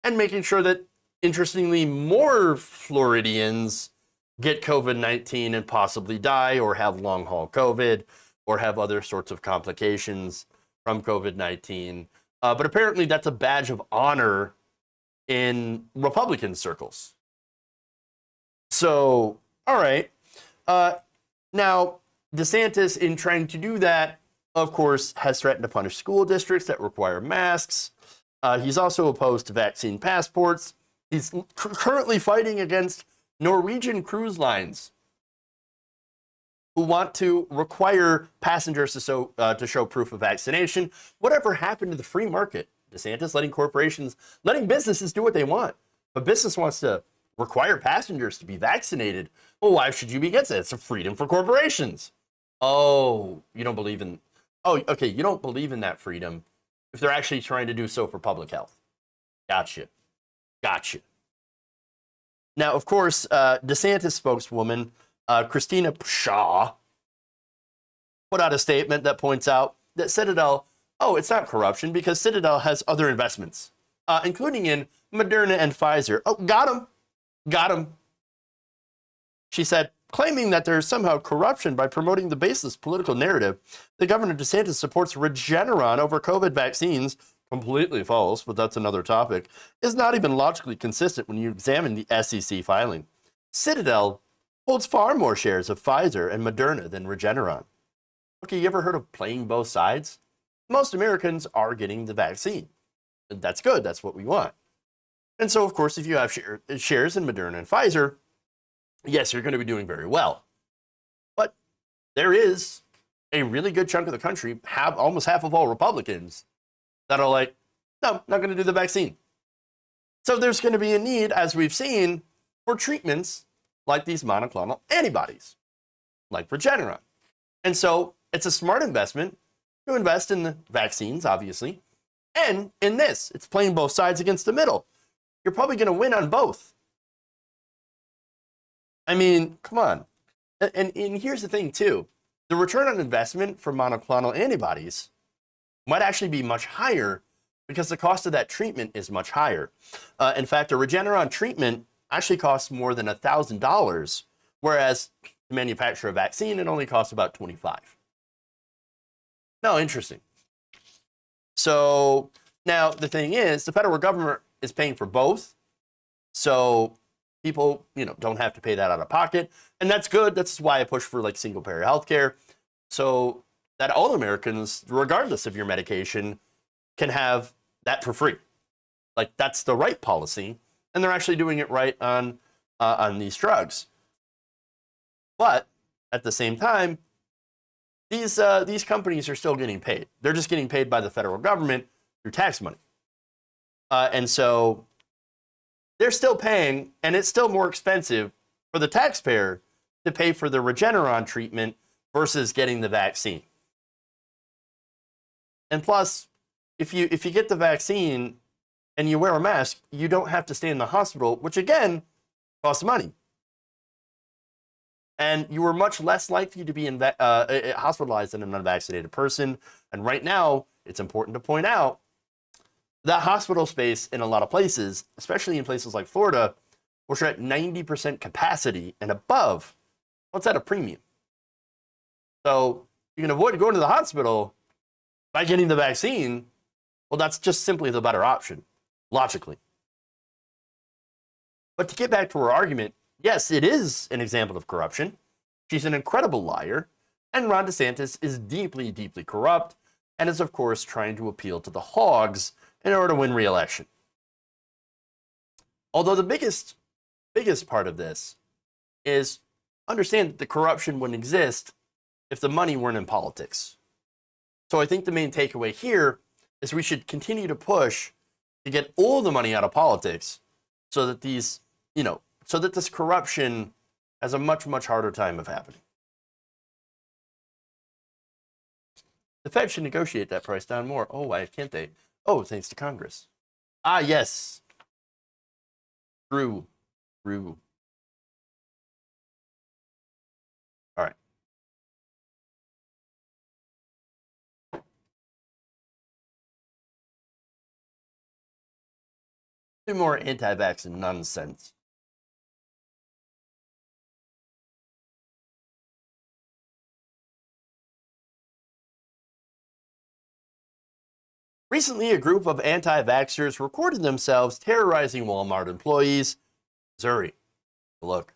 and making sure that, interestingly, more Floridians get COVID-19 and possibly die or have long-haul COVID or have other sorts of complications from COVID-19. But apparently that's a badge of honor in Republican circles. So, all right. Now, DeSantis, in trying to do that, of course, has threatened to punish school districts that require masks. He's also opposed to vaccine passports. He's currently fighting against Norwegian cruise lines who want to require passengers to show proof of vaccination. Whatever happened to the free market? DeSantis letting businesses do what they want. But business wants to require passengers to be vaccinated. Well, why should you be against it? It's a freedom for corporations. Oh, you don't believe in... Oh, okay, you don't believe in that freedom if they're actually trying to do so for public health. Gotcha. Now, of course, DeSantis spokeswoman, Christina Shaw, put out a statement that points out that Citadel, it's not corruption because Citadel has other investments, including in Moderna and Pfizer. Oh, got him. She said, claiming that there's somehow corruption by promoting the baseless political narrative, the Governor DeSantis supports Regeneron over COVID vaccines, completely false, but that's another topic, is not even logically consistent when you examine the SEC filing. Citadel holds far more shares of Pfizer and Moderna than Regeneron. Okay, you ever heard of playing both sides? Most Americans are getting the vaccine. That's good, that's what we want. And so, of course, if you have shares in Moderna and Pfizer, yes, you're going to be doing very well. there is a really good chunk of the country, almost half of all Republicans, that are like, no, not going to do the vaccine. So there's going to be a need, as we've seen, for treatments like these monoclonal antibodies, like Regeneron. And so it's a smart investment to invest in the vaccines, obviously, and in this. It's playing both sides against the middle. You're probably going to win on both. I mean, come on. And here's the thing, too. The return on investment for monoclonal antibodies might actually be much higher because the cost of that treatment is much higher. In fact, a Regeneron treatment actually costs more than $1,000, whereas to manufacture a vaccine, it only costs about $25. No, interesting. So now the thing is, the federal government is paying for both. So people, don't have to pay that out of pocket. And that's good. That's why I push for like single payer healthcare, so that all Americans, regardless of your medication, can have that for free. Like, that's the right policy. And they're actually doing it right on these drugs. But at the same time, these companies are still getting paid. They're just getting paid by the federal government through tax money. And so they're still paying, and it's still more expensive for the taxpayer to pay for the Regeneron treatment versus getting the vaccine. And plus, if you get the vaccine and you wear a mask, you don't have to stay in the hospital, which again costs money. And you are much less likely to be hospitalized than an unvaccinated person. And right now, it's important to point out that hospital space in a lot of places, especially in places like Florida, which are at 90% capacity and above, what's at a premium. So you can avoid going to the hospital by getting the vaccine. Well, that's just simply the better option, logically. But to get back to her argument, yes, it is an example of corruption. She's an incredible liar, and Ron DeSantis is deeply, deeply corrupt, and is, of course, trying to appeal to the hogs in order to win re-election. Although the biggest part of this is understand that the corruption wouldn't exist if the money weren't in politics. So I think the main takeaway here is we should continue to push to get all the money out of politics so that these, so that this corruption has a much, much harder time of happening. The Fed should negotiate that price down more. Oh, why can't they? Oh, thanks to Congress. Ah, yes. True. All right. 2 more anti-vax nonsense. Recently, a group of anti-vaxxers recorded themselves terrorizing Walmart employees. Missouri. Look.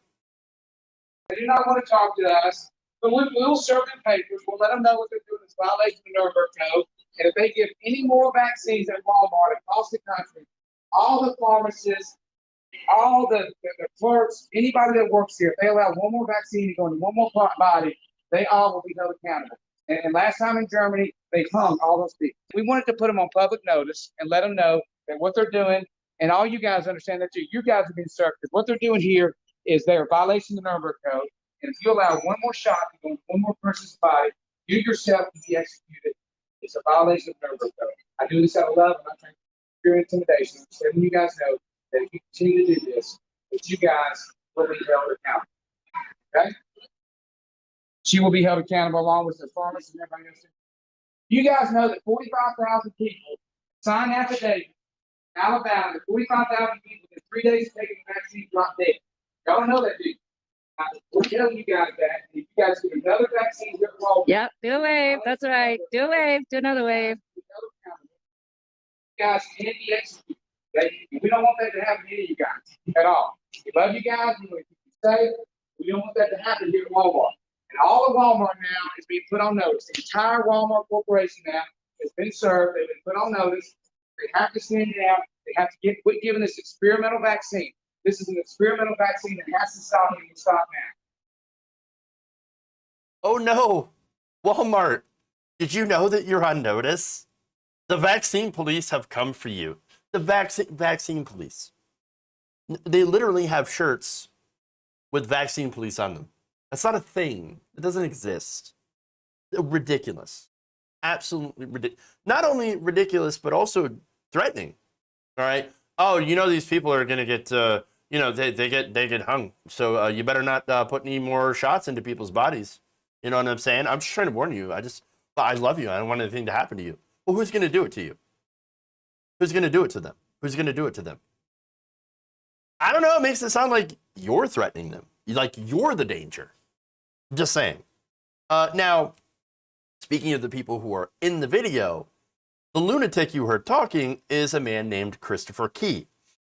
They do not want to talk to us, but we'll serve them papers. We'll let them know what they're doing is violation of the Nuremberg Code. And if they give any more vaccines at Walmart across the country, all the pharmacists, all the clerks, anybody that works here, if they allow one more vaccine to go into one more body, they all will be held accountable. And last time in Germany, they hung all those people. We wanted to put them on public notice and let them know that what they're doing, and all you guys understand that too, you guys have been served, because what they're doing here is they're violating the Nuremberg Code. And if you allow one more shot to go into one more person's body, you yourself can be executed. It's a violation of the Nuremberg Code. I do this out of love. I'm not trying to fear intimidation. I'm just letting you guys know that if you continue to do this, that you guys will be held accountable. Okay? She will be held accountable along with the pharmacists and everybody else. You guys know that 45,000 people signed affidavits in Alabama, that 45,000 people in 3 days taking the vaccine dropped dead. Y'all don't know that, do you? We're telling you guys that. If you guys get another vaccine, you're wrong. Yep, do a wave. That's right. Do a wave. Do another wave. You guys can't be executed. Okay? We don't want that to happen to any of you guys at all. We love you guys. We want to keep you safe. We don't want that to happen here at Walmart. And all of Walmart now is being put on notice. The entire Walmart Corporation now has been served. They've been put on notice. They have to stand down. They have to quit giving this experimental vaccine. This is an experimental vaccine that has to stop, and it will stop now. Oh no, Walmart, did you know that you're on notice? The vaccine police have come for you. The vaccine police. They literally have shirts with vaccine police on them. That's not a thing. It doesn't exist. Ridiculous. Absolutely ridiculous. Not only ridiculous, but also threatening. All right. Oh, you know these people are gonna get, they get hung. So you better not put any more shots into people's bodies. You know what I'm saying? I'm just trying to warn you. I love you. I don't want anything to happen to you. Well, who's gonna do it to you? Who's gonna do it to them? Who's gonna do it to them? I don't know. It makes it sound like you're threatening them. Like you're the danger. Just saying. Now, speaking of the people who are in the video, the lunatic you heard talking is a man named Christopher Key.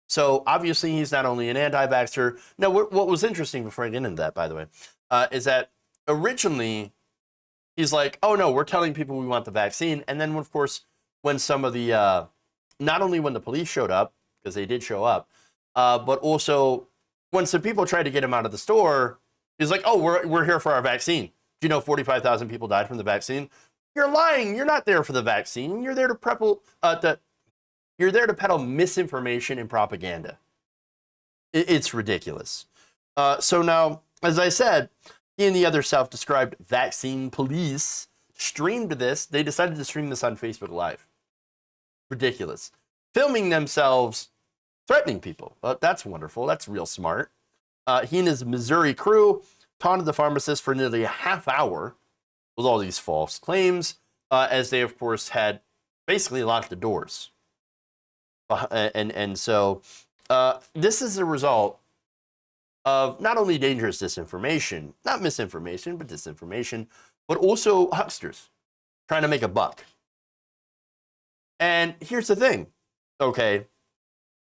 So obviously he's not only an anti-vaxxer. Now, what was interesting before I get into that, by the way, is that originally he's like, oh no, we're telling people we want the vaccine. And then, of course, when some of the, not only when the police showed up, because they did show up, but also when some people tried to get him out of the store, he's like, oh, we're here for our vaccine. Do you know 45,000 people died from the vaccine? You're lying. You're not there for the vaccine. You're there to you're there to peddle misinformation and propaganda. It's ridiculous. So now, as I said, he and the other self-described vaccine police streamed this. They decided to stream this on Facebook Live. Ridiculous. Filming themselves threatening people. That's wonderful. That's real smart. He and his Missouri crew taunted the pharmacist for nearly a half hour with all these false claims, as they, of course, had basically locked the doors. And so this is a result of not only dangerous disinformation, not misinformation, but disinformation, but also hucksters trying to make a buck. And here's the thing, okay?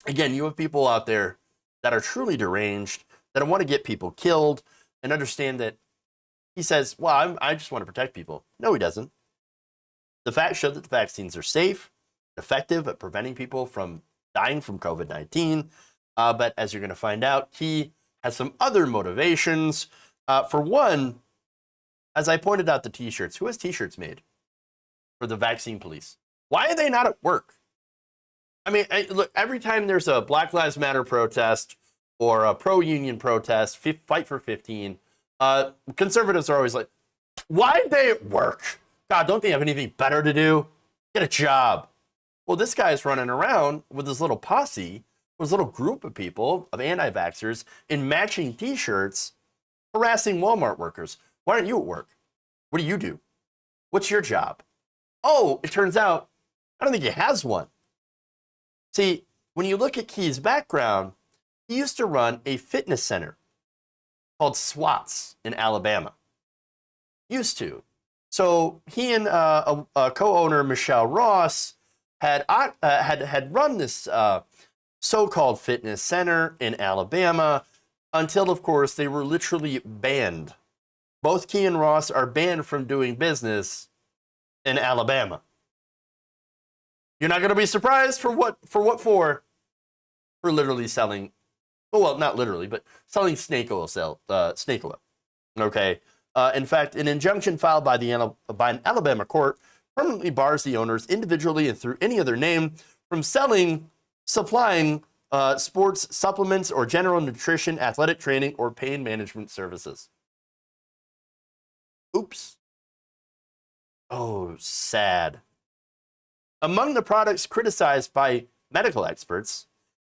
Again, you have people out there that are truly deranged, that want to get people killed, and understand that he says, well, I just want to protect people. No, he doesn't. The facts show that the vaccines are safe, effective at preventing people from dying from COVID-19. But as you're going to find out, he has some other motivations. For one, as I pointed out the t-shirts, who has t-shirts made for the vaccine police? Why are they not at work? I mean, look, every time there's a Black Lives Matter protest or a pro-union protest, Fight for 15, conservatives are always like, why are they at work? God, don't they have anything better to do? Get a job. Well, this guy's running around with his little posse, with his little group of people, of anti-vaxxers, in matching t-shirts, harassing Walmart workers. Why aren't you at work? What do you do? What's your job? Oh, it turns out, I don't think he has one. See, when you look at Key's background, he used to run a fitness center called SWATs in Alabama. Used to. So he and a co-owner, Michelle Ross, had run this so-called fitness center in Alabama until, of course, they were literally banned. Both Key and Ross are banned from doing business in Alabama. You're not going to be surprised for what for? For literally selling, well, not literally, but selling snake oil. Snake oil. Okay. In fact, an injunction filed by an Alabama court permanently bars the owners individually and through any other name from supplying sports supplements or general nutrition, athletic training, or pain management services. Oops. Oh, sad. Among the products criticized by medical experts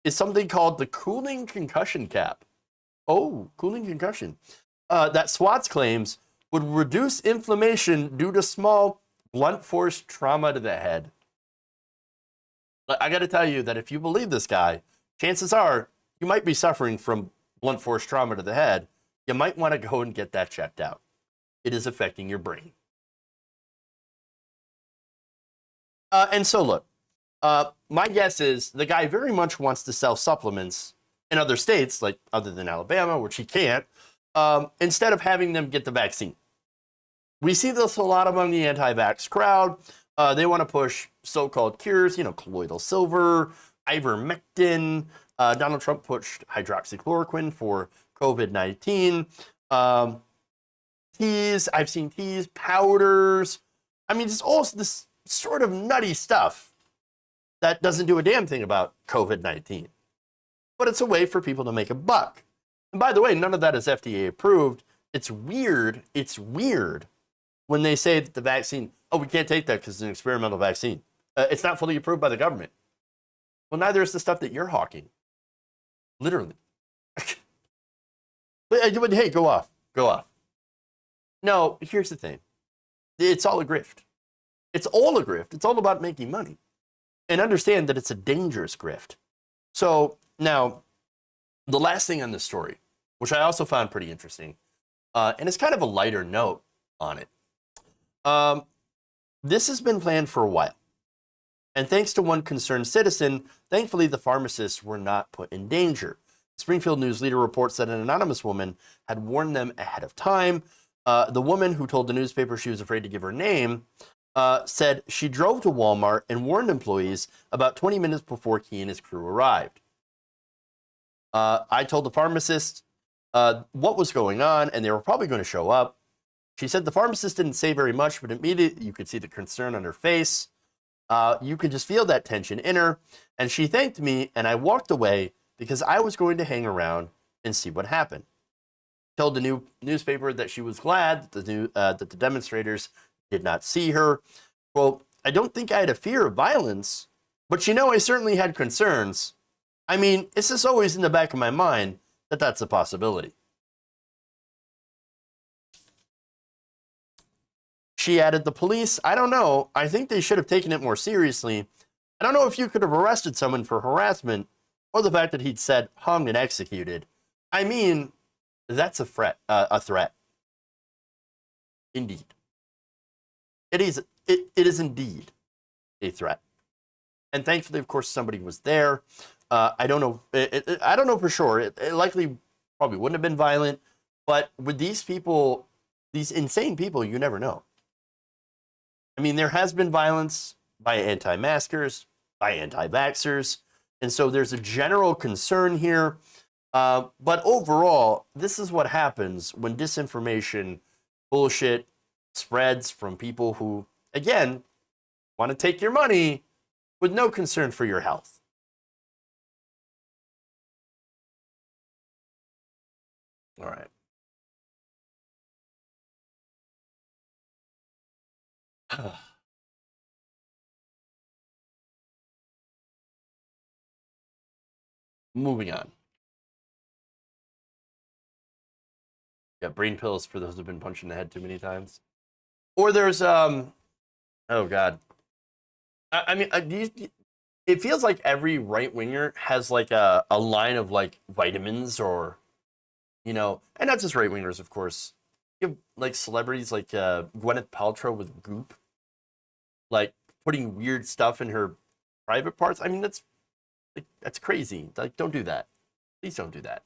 is something called the cooling concussion cap. Oh, cooling concussion. That SWATs claims would reduce inflammation due to small blunt force trauma to the head. I got to tell you that if you believe this guy, chances are you might be suffering from blunt force trauma to the head. You might want to go and get that checked out. It is affecting your brain. And so look, my guess is the guy very much wants to sell supplements in other states, like other than Alabama, which he can't, instead of having them get the vaccine. We see this a lot among the anti-vax crowd. They want to push so-called cures, colloidal silver, ivermectin. Donald Trump pushed hydroxychloroquine for COVID-19. teas. I've seen teas, powders. I mean, it's all this sort of nutty stuff that doesn't do a damn thing about COVID-19. But it's a way for people to make a buck. And by the way, none of that is FDA approved. It's weird. It's weird when they say that the vaccine, oh, we can't take that because it's an experimental vaccine. It's not fully approved by the government. Well, neither is the stuff that you're hawking. Literally. But hey, go off. Go off. No, here's the thing. It's all a grift. It's all a grift. It's all about making money. And understand that it's a dangerous grift. So now, the last thing on this story, which I also found pretty interesting, and it's kind of a lighter note on it. This has been planned for a while. And thanks to one concerned citizen, thankfully the pharmacists were not put in danger. Springfield News Leader reports that an anonymous woman had warned them ahead of time. The woman, who told the newspaper she was afraid to give her name, said she drove to Walmart and warned employees about 20 minutes before he and his crew arrived. I told the pharmacist what was going on, and they were probably going to show up. She said the pharmacist didn't say very much, but immediately you could see the concern on her face. You could just feel that tension in her, and she thanked me, and I walked away because I was going to hang around and see what happened. Told the newspaper that she was glad that the demonstrators did not see her. Well, I don't think I had a fear of violence, but I certainly had concerns. I mean, it's just always in the back of my mind that that's a possibility. She added, the police, I don't know. I think they should have taken it more seriously. I don't know if you could have arrested someone for harassment or the fact that he'd said hung and executed. I mean, that's a threat. Indeed. It is indeed a threat. And thankfully, of course, somebody was there. I don't know. I don't know for sure. It likely probably wouldn't have been violent. But with these people, these insane people, you never know. I mean, there has been violence by anti-maskers, by anti-vaxxers. And so there's a general concern here. But overall, this is what happens when disinformation, bullshit spreads from people who, again, want to take your money with no concern for your health. All right. Moving on. Yeah, brain pills for those who've been punched in the head too many times. Or there's oh god. I mean, it feels like every right winger has like a line of like vitamins, or and not just right wingers, of course. You have like celebrities like Gwyneth Paltrow with Goop, like putting weird stuff in her private parts. I mean, that's crazy. Like, don't do that. Please don't do that.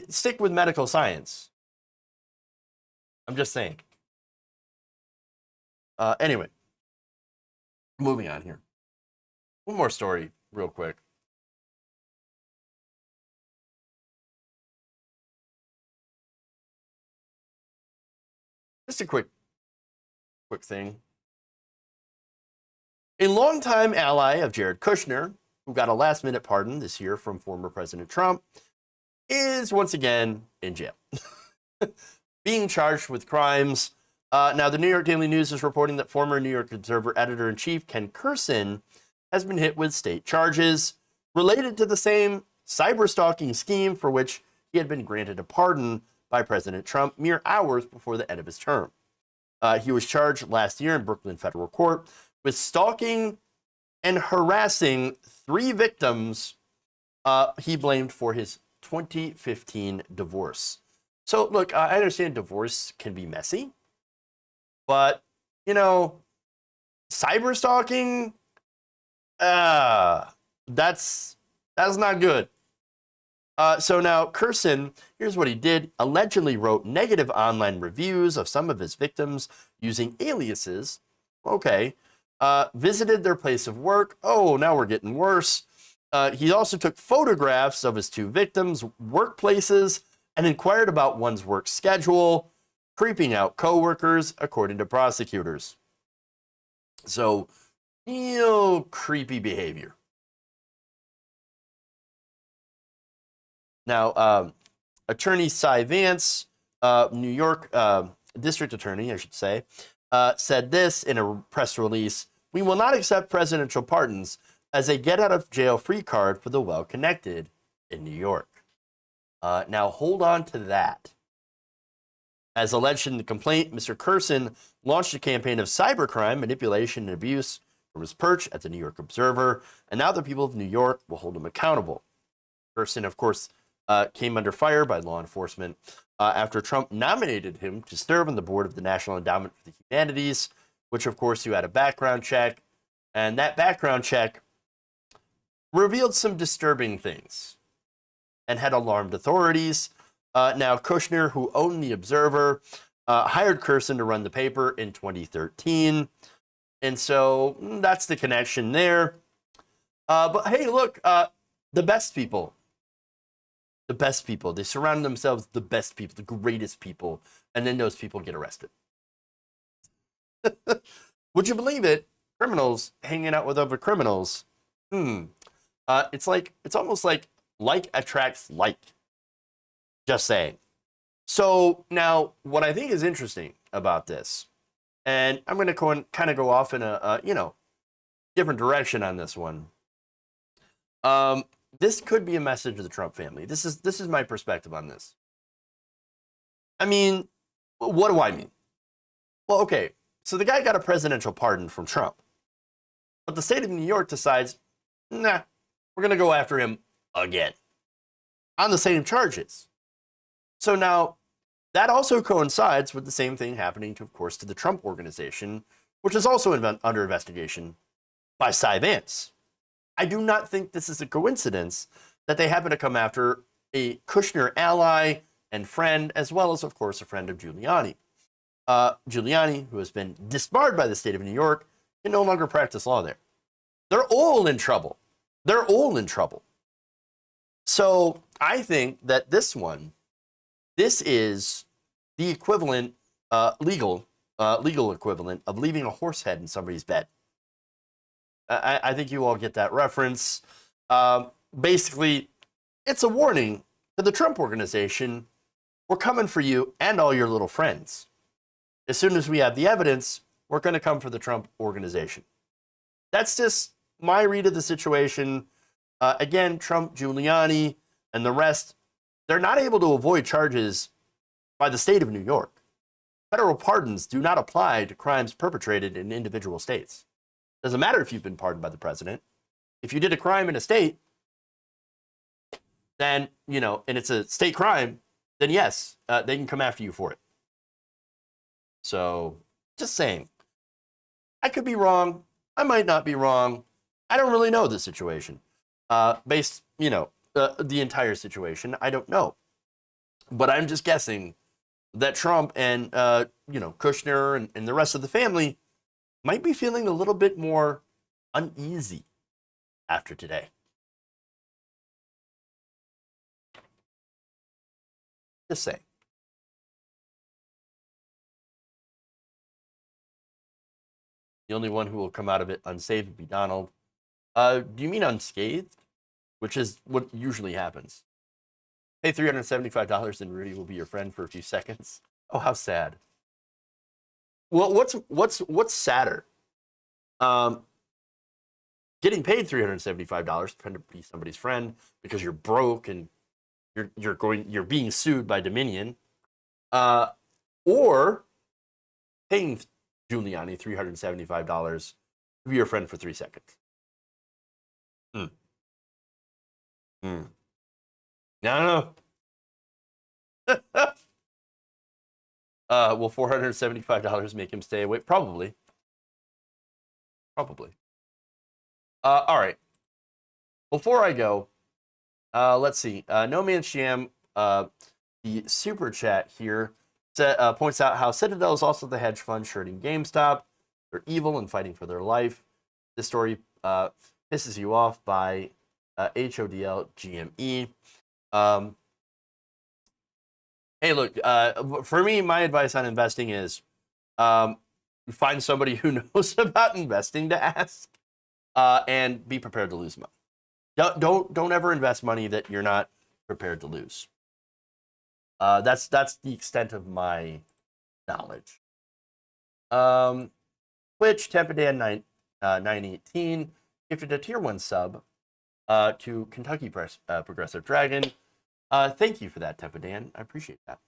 Stick with medical science. I'm just saying. Anyway, moving on here. One more story, real quick. Just a quick thing. A longtime ally of Jared Kushner, who got a last-minute pardon this year from former President Trump, is once again in jail, being charged with crimes. Now, the New York Daily News is reporting that former New York Observer editor-in-chief Ken Kurson has been hit with state charges related to the same cyber-stalking scheme for which he had been granted a pardon by President Trump mere hours before the end of his term. He was charged last year in Brooklyn federal court with stalking and harassing 3 victims he blamed for his 2015 divorce. So, look, I understand divorce can be messy, but, cyber stalking, that's not good. So now, Kurson, here's what he did, allegedly wrote negative online reviews of some of his victims using aliases. Okay. Visited their place of work. Oh, now we're getting worse. He also took photographs of his 2 victims' workplaces and inquired about one's work schedule. creeping out coworkers, according to prosecutors. So, real creepy behavior. Now, Attorney Cy Vance, New York District Attorney, I should say, said this in a press release: "We will not accept presidential pardons as a get-out-of-jail-free card for the well-connected in New York." Now, hold on to that. As alleged in the complaint, Mr. Curson launched a campaign of cybercrime, manipulation, and abuse from his perch at the New York Observer, and now the people of New York will hold him accountable. Curson, of course, came under fire by law enforcement after Trump nominated him to serve on the board of the National Endowment for the Humanities, which, of course, you had a background check, and that background check revealed some disturbing things and had alarmed authorities. Now, Kushner, who owned the Observer, hired Curson to run the paper in 2013. And so that's the connection there. But hey, look, the best people. The best people. They surround themselves with the best people, the greatest people, and then those people get arrested. Would you believe it? Criminals hanging out with other criminals. It's almost like attracts like. Just saying. So now, what I think is interesting about this, and I'm going to kind of go off in a different direction on this one. This could be a message to the Trump family. This is my perspective on this. I mean, what do I mean? Well, okay, so the guy got a presidential pardon from Trump, but the state of New York decides, nah, we're going to go after him again on the same charges. So now, that also coincides with the same thing happening, of course, to the Trump Organization, which is also under investigation by Cy Vance. I do not think this is a coincidence that they happen to come after a Kushner ally and friend, as well as, of course, a friend of Giuliani. Giuliani, who has been disbarred by the state of New York, can no longer practice law there. They're all in trouble. They're all in trouble. So I think that this is the equivalent, legal equivalent of leaving a horse head in somebody's bed. I think you all get that reference. Basically, it's a warning to the Trump Organization. We're coming for you and all your little friends. As soon as we have the evidence, we're going to come for the Trump Organization. That's just my read of the situation. Again, Trump, Giuliani, and the rest, they're not able to avoid charges by the state of New York. Federal pardons do not apply to crimes perpetrated in individual states. Doesn't matter if you've been pardoned by the president. If you did a crime in a state, then, and it's a state crime, then yes, they can come after you for it. So, just saying. I could be wrong. I might not be wrong. I don't really know the situation. Based, the entire situation, I don't know. But I'm just guessing that Trump and, Kushner and the rest of the family might be feeling a little bit more uneasy after today. Just saying. The only one who will come out of it unsaved will be Donald. Do you mean unscathed? Which is what usually happens. Pay $375 and Rudy will be your friend for a few seconds. Oh, how sad. Well, what's sadder? Getting paid $375 to be somebody's friend because you're broke and you're being sued by Dominion, or paying Giuliani $375 to be your friend for 3 seconds. I don't know. Will $475 make him stay away? Probably. All right. Before I go, let's see. No Man's Jam, the super chat here, points out how Citadel is also the hedge fund shirting GameStop. They're evil and fighting for their life. This story pisses you off by HODL GME. Hey, look, for me, my advice on investing is find somebody who knows about investing to ask, and be prepared to lose money. Don't ever invest money that you're not prepared to lose. That's the extent of my knowledge. Twitch, Tempadan 918 gifted a tier 1 sub to Kentucky Progressive Dragon. Thank you for that, Tempadan. I appreciate that.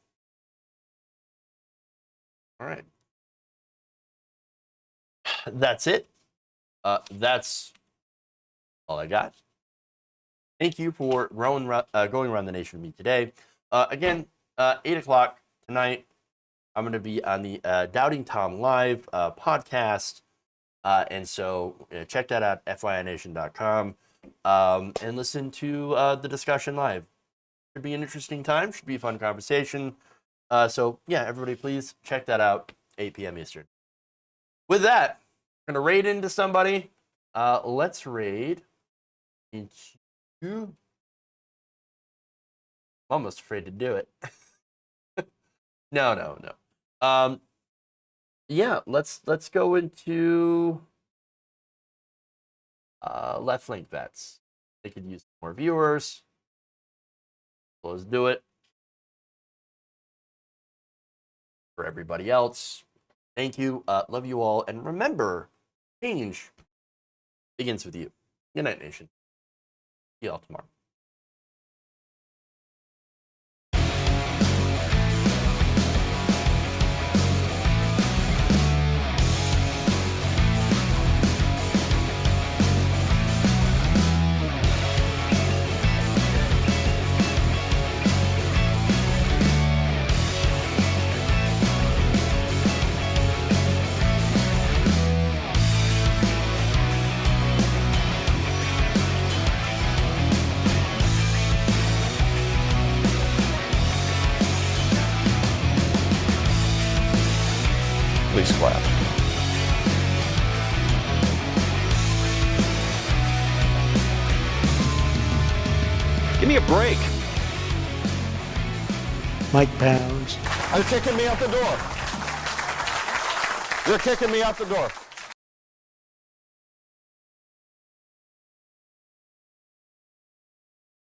All right. That's it. That's all I got. Thank you for going around the nation with me today. Again, 8 o'clock tonight, I'm going to be on the Doubting Tom Live podcast. And so check that out, FYINation.com, and listen to the discussion live. Should be an interesting time. Should be a fun conversation. So, yeah, everybody, please check that out, 8 p.m. Eastern. With that, we're going to raid into somebody. Let's raid into... I'm almost afraid to do it. No. Yeah, let's go into left link vets. They could use more viewers. So let's do it. For everybody else, thank you. Love you all. And remember, change begins with you. Good night, nation. See y'all tomorrow. Please clap. Give me a break. Mike Pounds. You're kicking me out the door. You're kicking me out the door.